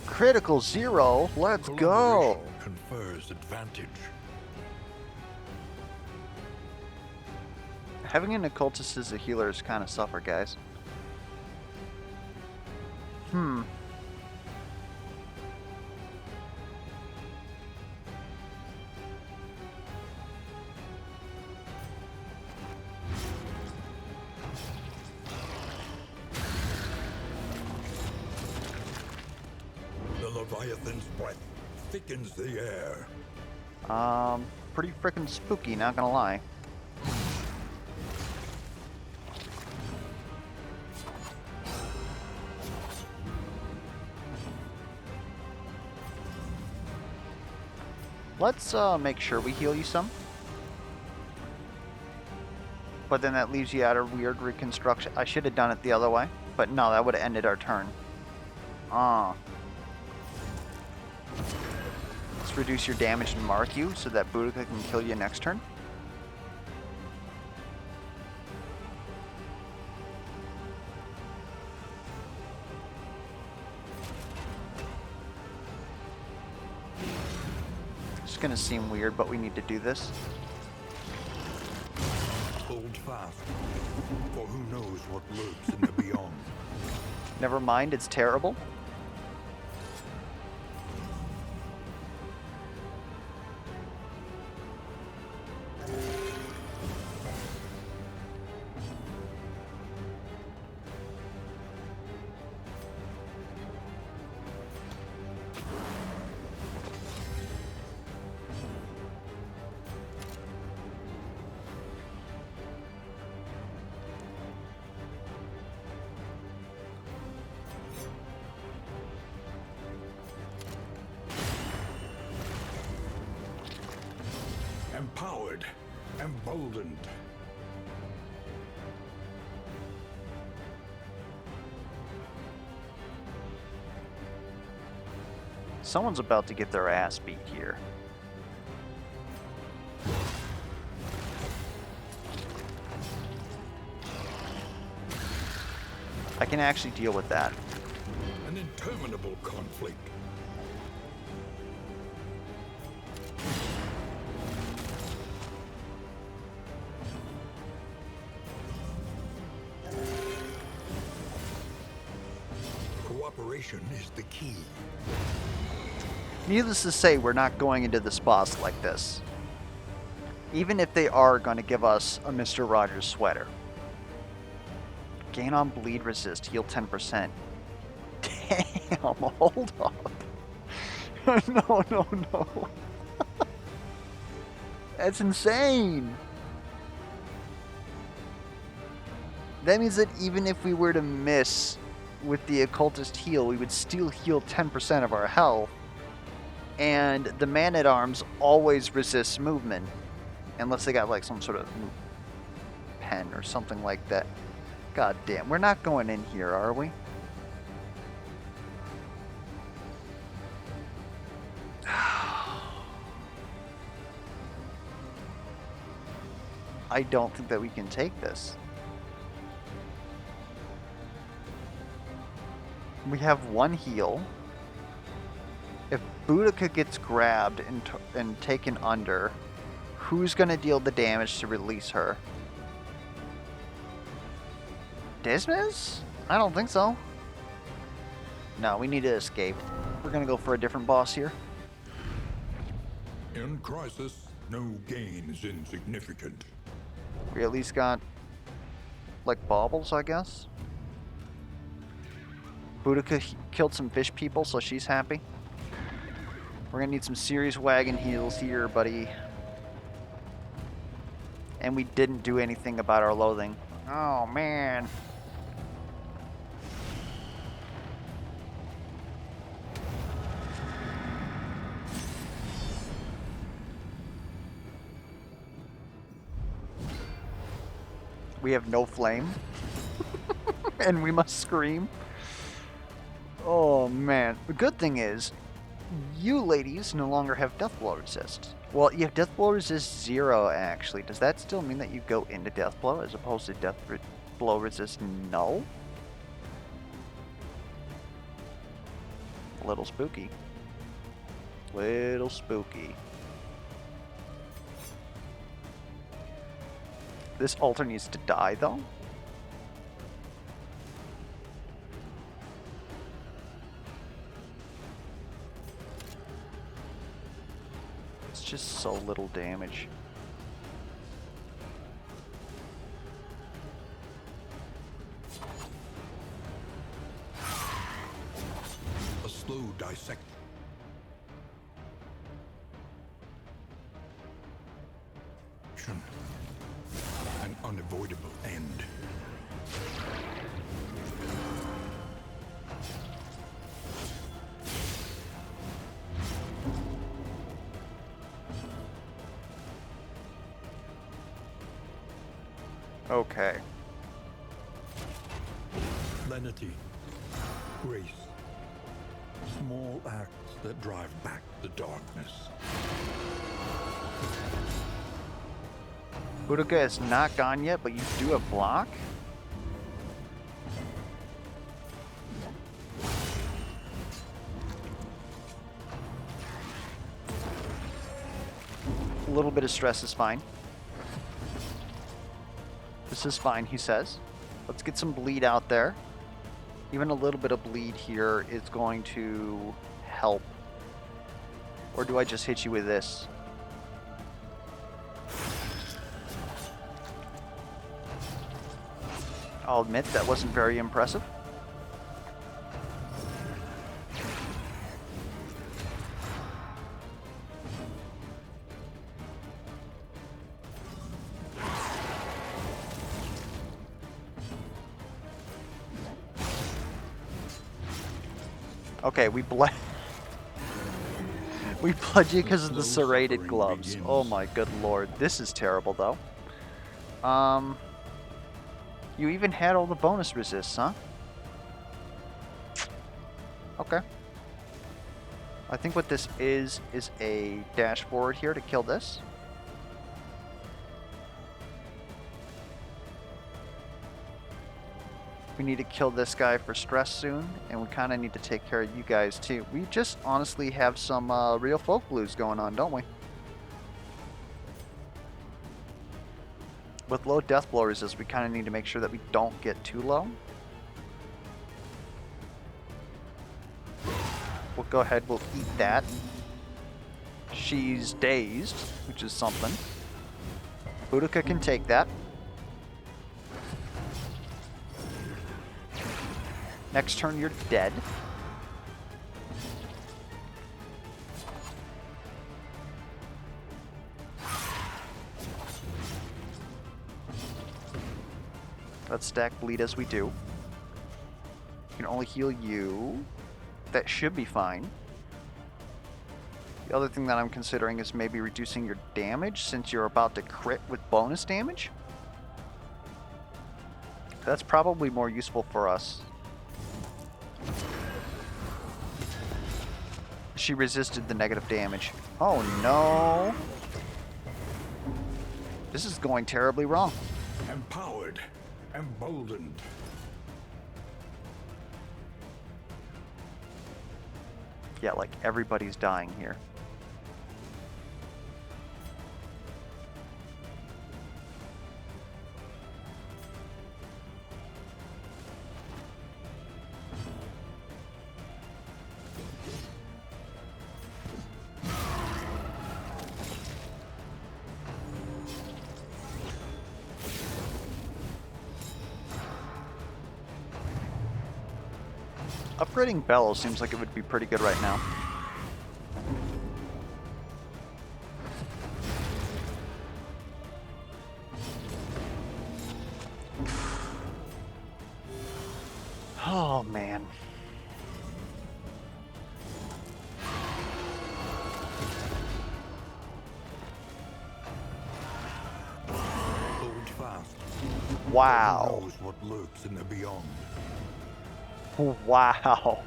Critical 0. Let's go. Collaboration confers advantage. Having an occultist as a healer is kind of suffer, guys. The Leviathan's breath thickens the air. Pretty freaking spooky, not gonna lie. Let's make sure we heal you some. But then that leaves you out of weird reconstruction. I should have done it the other way, but no, that would have ended our turn. Let's reduce your damage and mark you so that Boudica can kill you next turn. It's gonna seem weird, but we need to do this. Hold fast, for who knows what lurks in the beyond. Never mind, it's terrible. Empowered, emboldened. Someone's about to get their ass beat here. I can actually deal with that. An interminable conflict. Cooperation is the key. Needless to say, we're not going into this boss like this. Even if they are going to give us a Mr. Rogers sweater. Gain on bleed resist, heal 10%. Damn, hold up. No, no, no. That's insane. That means that even if we were to miss with the occultist heal, we would still heal 10% of our health. And the man-at-arms always resists movement. Unless they got like some sort of pen or something like that. God damn, we're not going in here, are we? I don't think that we can take this. We have one heal. If Boudica gets grabbed and taken under, who's going to deal the damage to release her? Dismiss? I don't think so. No, we need to escape. We're going to go for a different boss here. In crisis, no gain is insignificant. We at least got, like, baubles, I guess. Boudica killed some fish people, so she's happy. We're gonna need some serious wagon heals here, buddy. And we didn't do anything about our loathing. Oh, man. We have no flame. And we must scream. Oh, man. The good thing is, you ladies no longer have death blow resist. Well, you have death blow resist 0, actually. Does that still mean that you go into death blow as opposed to death blow resist null? A little spooky. Little spooky. This altar needs to die, though. It's just so little damage. A slow dissection. An unavoidable end. Okay. Lenity. Grace. Small acts that drive back the darkness. Boudica is not gone yet, but you do have block? A little bit of stress is fine. This is fine, he says. Let's get some bleed out there. Even a little bit of bleed here is going to help. Or do I just hit you with this? I'll admit that wasn't very impressive. Okay, we bled you because of the serrated gloves. Oh my good lord. This is terrible, though. You even had all the bonus resists, huh? Okay. I think what this is a dash forward here to kill this. We need to kill this guy for stress soon, and we kind of need to take care of you guys too. We just honestly have some real folk blues going on, don't we? With low death blow resist, we kind of need to make sure that we don't get too low. We'll go ahead, we'll eat that. She's dazed, which is something. Boudica can take that. Next turn, you're dead. Let's stack bleed as we do. We can only heal you. That should be fine. The other thing that I'm considering is maybe reducing your damage since you're about to crit with bonus damage. That's probably more useful for us. She resisted the negative damage. Oh no! This is going terribly wrong. Empowered, emboldened. Yeah, like everybody's dying here. Upgrading Bellows seems like it would be pretty good right now. Oh, man. Hold fast. Wow. Who knows what lurks in the beyond? Wow.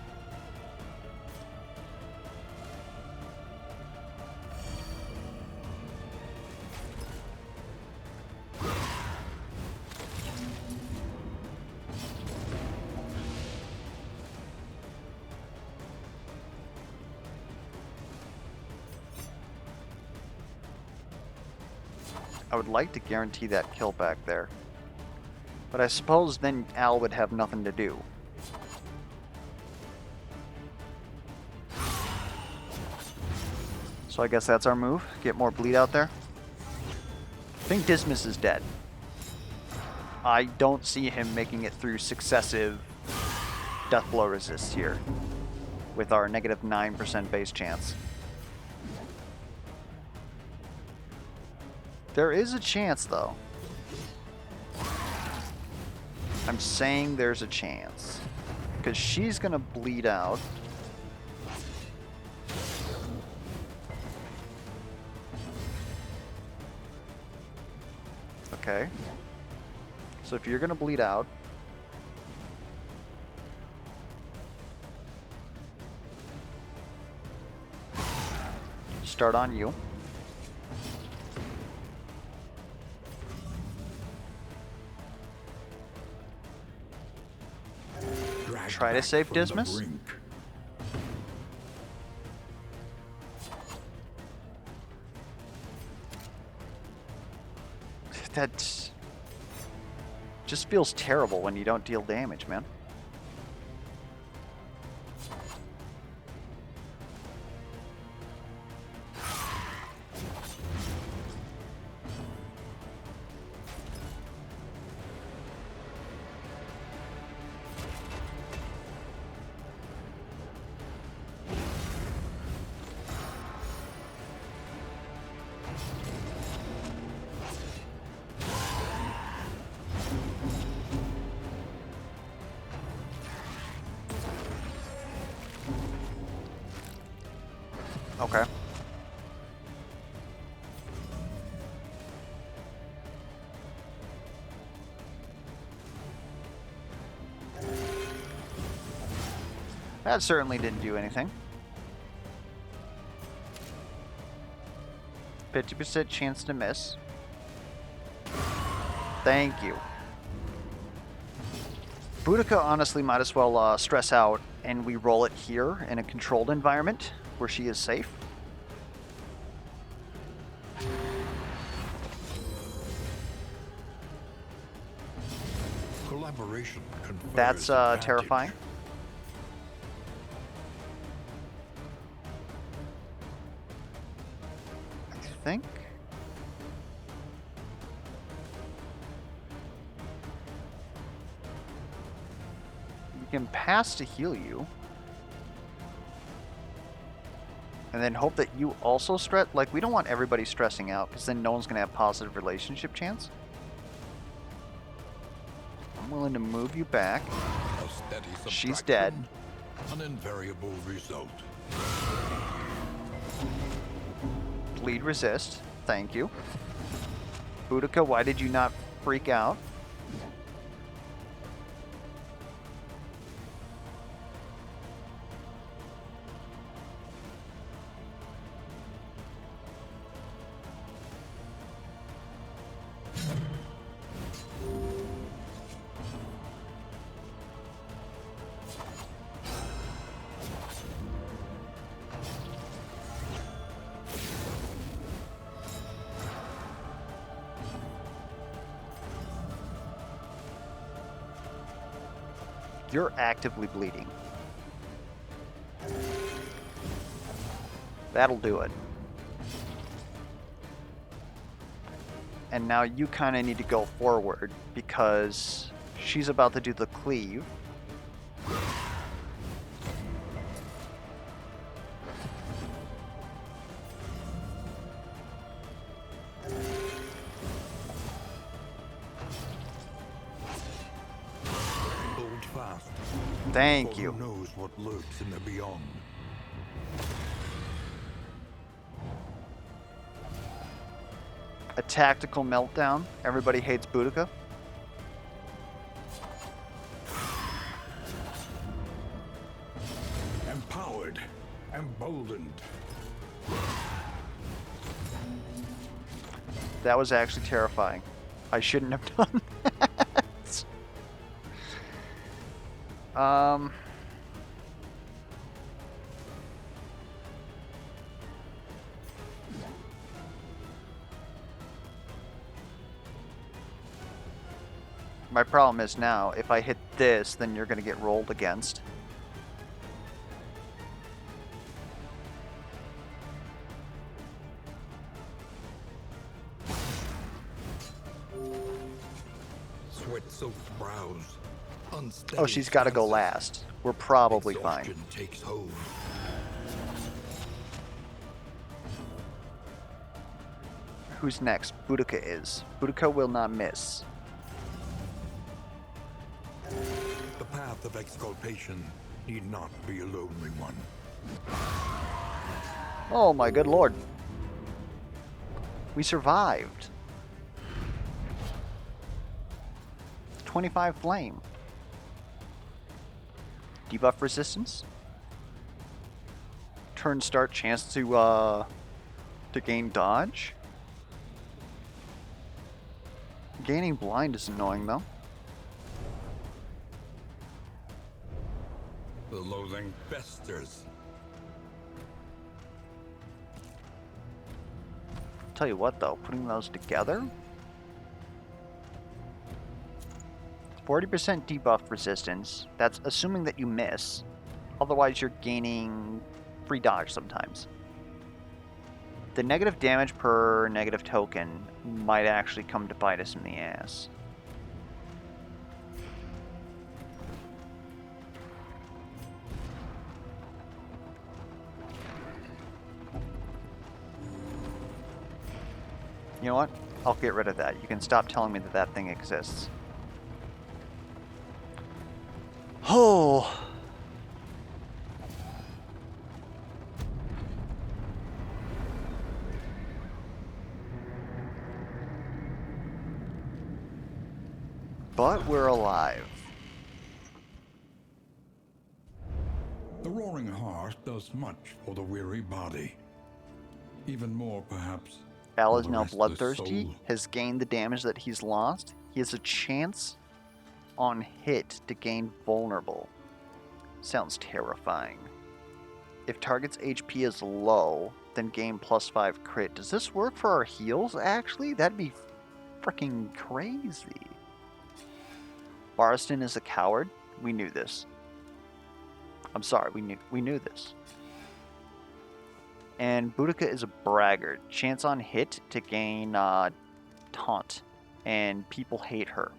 I would like to guarantee that kill back there. But I suppose then Al would have nothing to do. So I guess that's our move. Get more bleed out there. I think Dismas is dead. I don't see him making it through successive death blow resists here with our negative 9% base chance. There is a chance, though. I'm saying there's a chance. Because she's going to bleed out. Okay. So if you're going to bleed out, start on you. Try to save Dismas. That just feels terrible when you don't deal damage, man. Okay. That certainly didn't do anything. 50% chance to miss. Thank you. Boudica honestly might as well stress out and we roll it here in a controlled environment where she is safe. Collaboration confers That's advantage. terrifying. I think. You can pass to heal you. And then hope that you also stress. Like, we don't want everybody stressing out because then no one's going to have positive relationship chance. I'm willing to move you back. A steady She's subtraction, dead. An invariable result. Bleed resist. Thank you. Boudica, why did you not freak out? You're actively bleeding. That'll do it. And now you kind of need to go forward because she's about to do the cleave. Hold fast. Thank For you. who knows what lurks in the beyond. A tactical meltdown. Everybody hates Boudica. Empowered, emboldened. That was actually terrifying. I shouldn't have done that. My problem is now, if I hit this, then you're going to get rolled against. Sweat-soaked brows. Unsteady Oh, she's got to go stances. last. We're probably fine. Exhaustion takes hold. Who's next? Boudica is. Boudica will not miss. The path of exculpation need not be a lonely one. Oh my good lord. We survived. 25 flame. Debuff resistance. Turn start chance to gain dodge. Gaining blind is annoying though. The loathing festers. Tell you what though, putting those together. 40% debuff resistance. That's assuming that you miss. Otherwise you're gaining free dodge sometimes. The negative damage per negative token might actually come to bite us in the ass. You know what? I'll get rid of that. You can stop telling me that that thing exists. Oh. But we're alive. The roaring heart does much for the weary body. Even more, perhaps. Al for is the now restless bloodthirsty, soul. has gained the damage that he's lost. He has a chance on hit to gain vulnerable. Sounds terrifying. If target's HP is low, then gain +5 crit. Does this work for our heals, actually? That'd be freaking crazy. Baristan is a coward. We knew this. I'm sorry, we knew this. And Boudica is a braggart. Chance on hit to gain taunt. And people hate her.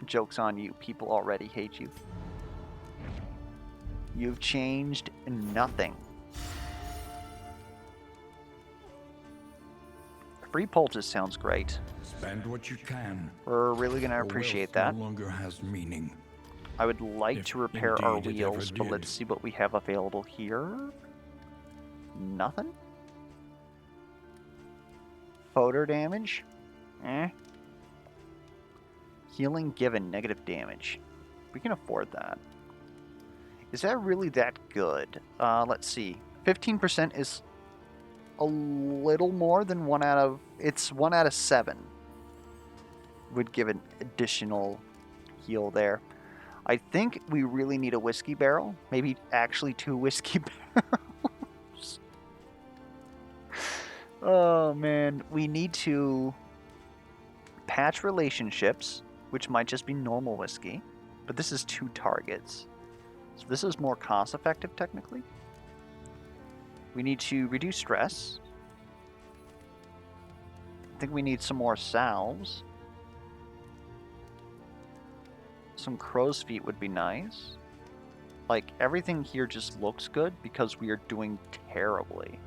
Joke's on you. People already hate you. You've changed nothing. Free poultice sounds great. Spend what you can. We're really going to for appreciate wealth that. No longer has meaning. I would like If to repair our indeed it ever wheels, but did. let's see what we have available here. Nothing? Photo damage? Eh. Healing given, negative damage. We can afford that. Is that really that good? Let's see. 15% is a little more than 1 out of... It's 1 out of 7. Would give an additional heal there. I think we really need a whiskey barrel. Maybe actually 2 whiskey barrels. Oh, man. We need to patch relationships, which might just be normal whiskey. but this is 2 targets. So this is more cost effective technically. We need to reduce stress. I think we need some more salves. Some crow's feet would be nice. Like, everything here just looks good because we are doing terribly.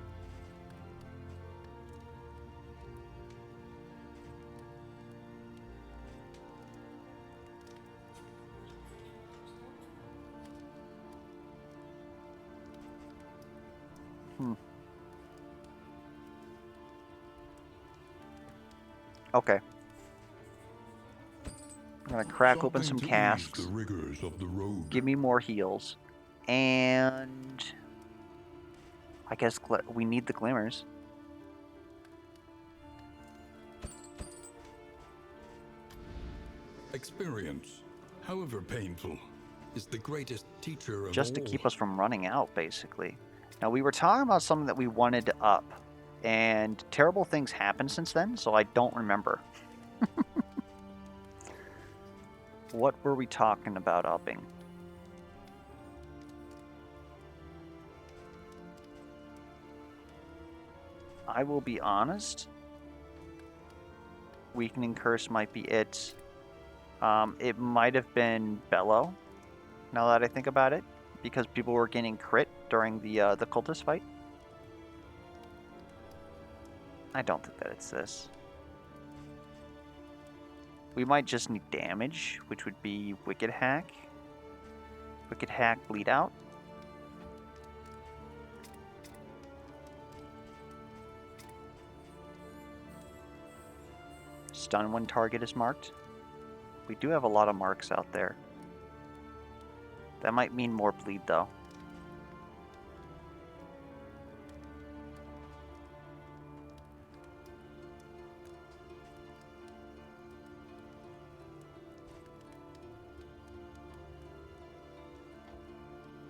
Okay. I'm gonna crack open some Something to ease casks. the rigors of the road. Give me more heals. And I guess we need the glimmers. Experience, however painful, is the greatest teacher of Just to all. keep us from running out, basically. Now, we were talking about something that we wanted to up. And terrible things happened since then, so I don't remember. What were we talking about upping? I will be honest. Weakening Curse might be it. It might have been Bellow, now that I think about it, because people were getting crit during the cultist fight. I don't think that it's this. We might just need damage, which would be Wicked Hack. Wicked Hack, Bleed Out. Stun when target is marked. We do have a lot of marks out there. That might mean more bleed, though.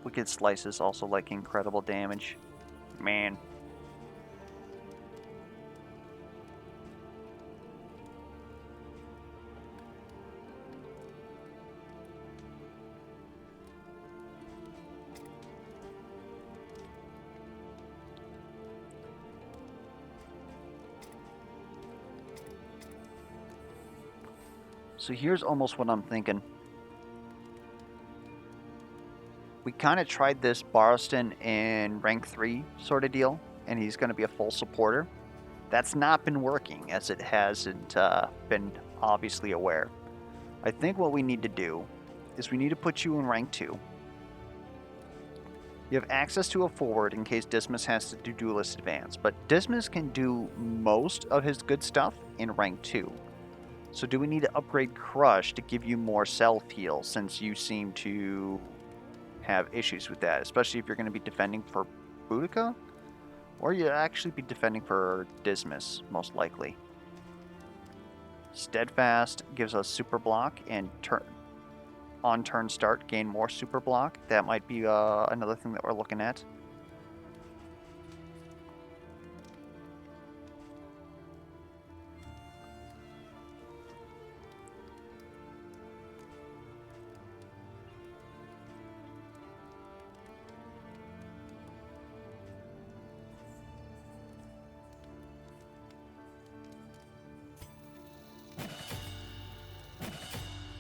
Wicked Slice is also like incredible damage. Man. So here's almost what I'm thinking. We kind of tried this Barristan in rank 3 sort of deal, and he's going to be a full supporter. That's not been working, as it hasn't been obviously aware. I think what we need to do is we need to put you in rank 2. You have access to a forward in case Dismas has to do Duelist Advance, but Dismas can do most of his good stuff in rank 2. So do we need to upgrade Crush to give you more self-heal, since you seem to have issues with that, especially if you're going to be defending for Boudica? Or you actually be defending for Dismas, most likely. Steadfast gives us super block, and on turn start gain more super block. That might be another thing that we're looking at.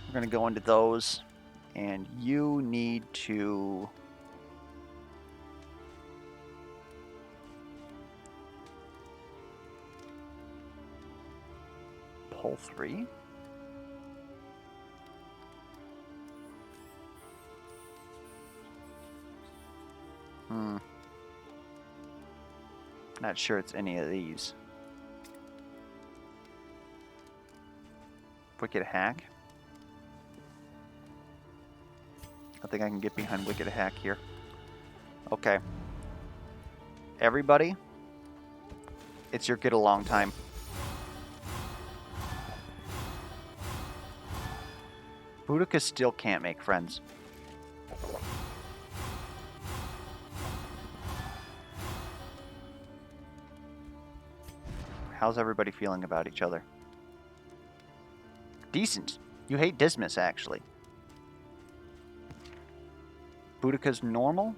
We're going to go into those, and you need to pull 3. Not sure it's any of these. Wicked Hack. I think I can get behind Wicked Hack here. Okay. Everybody, it's your get along time. Boudica still can't make friends. How's everybody feeling about each other? Decent. You hate Dismas, actually. Boudica's normal.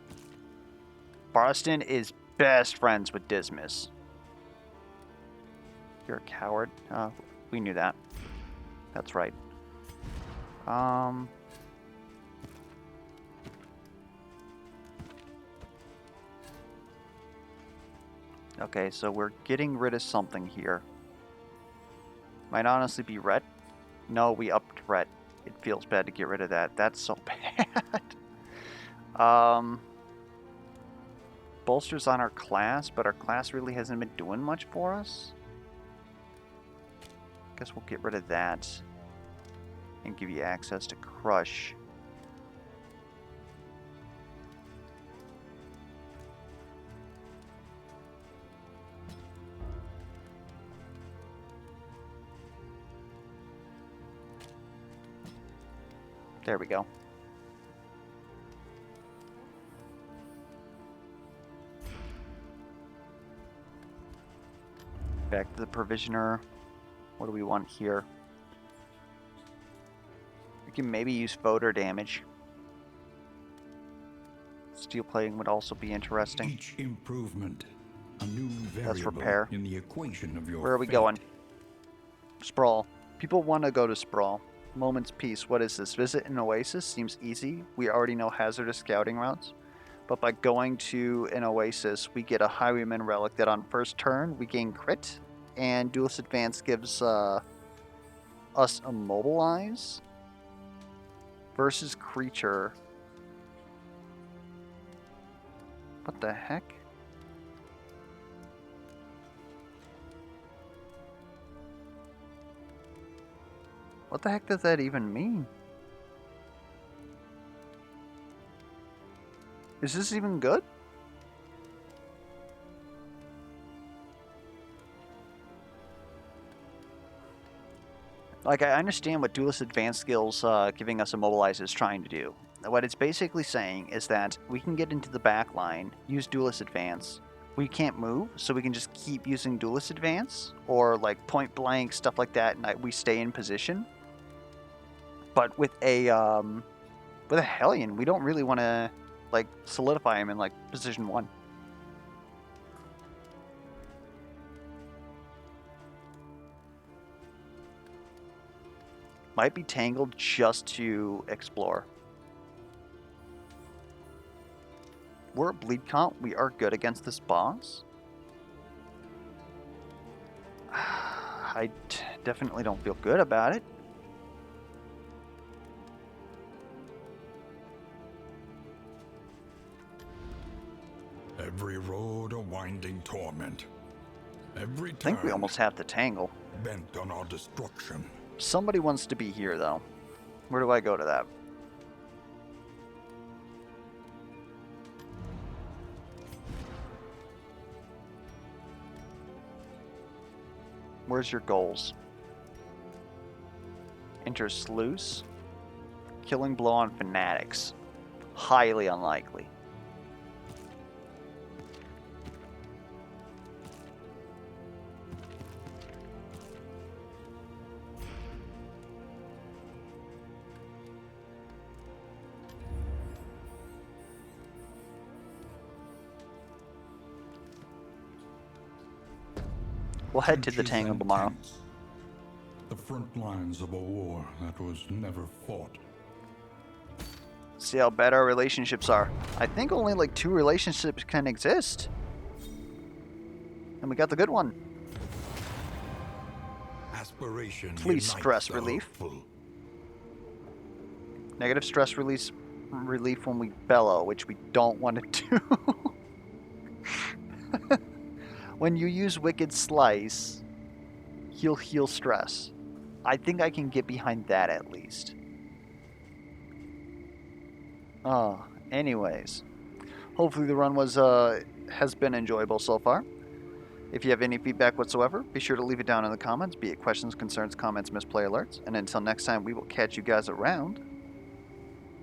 Barston is best friends with Dismas. You're a coward. We knew that. That's right. Okay, so we're getting rid of something here. Might honestly be ret. No, we upped ret. It feels bad to get rid of that. That's so bad. Bolsters on our class, but our class really hasn't been doing much for us. Guess we'll get rid of that and give you access to crush. There we go. Back to the provisioner. What do we want here? We can maybe use photo damage. Steel plating would also be interesting. Each improvement, a new That's variable repair. in the equation of your Where are we fate. going? Sprawl. People want to go to Sprawl. Moment's Peace. What is this? Visit an oasis? Seems easy. We already know hazardous scouting routes. But by going to an oasis, we get a Highwayman relic that on first turn, we gain crit. And Duelist Advance gives us Immobilize versus creature. What the heck? What the heck does that even mean? Is this even good? Like, I understand what Duelist Advanced Skills giving us Immobilize is trying to do. What it's basically saying is that we can get into the back line, use Duelist Advance. We can't move, so we can just keep using Duelist Advance, or like point blank, stuff like that, and we stay in position. But with a Hellion, we don't really want to like solidify him in like position 1. Might be tangled just to explore. We're a bleed comp. We are good against this boss. I definitely don't feel good about it. Every road a winding torment. Every I think we almost have the tangle. bent on our destruction. Somebody wants to be here, though. Where do I go to that? Where's your goals? Enter Sluice. Killing blow on fanatics. Highly unlikely. We'll head to the Trenches tangle and tomorrow. tents. The front lines of a war that was never fought. See how bad our relationships are. I think only like 2 relationships can exist. And we got the good one. Aspiration Please unites stress the relief. hopeful. Negative stress relief when we bellow, which we don't want to do. When you use Wicked Slice, he'll heal stress. I think I can get behind that at least. Anyways. Hopefully the run has been enjoyable so far. If you have any feedback whatsoever, be sure to leave it down in the comments, be it questions, concerns, comments, misplay alerts. And until next time, we will catch you guys around.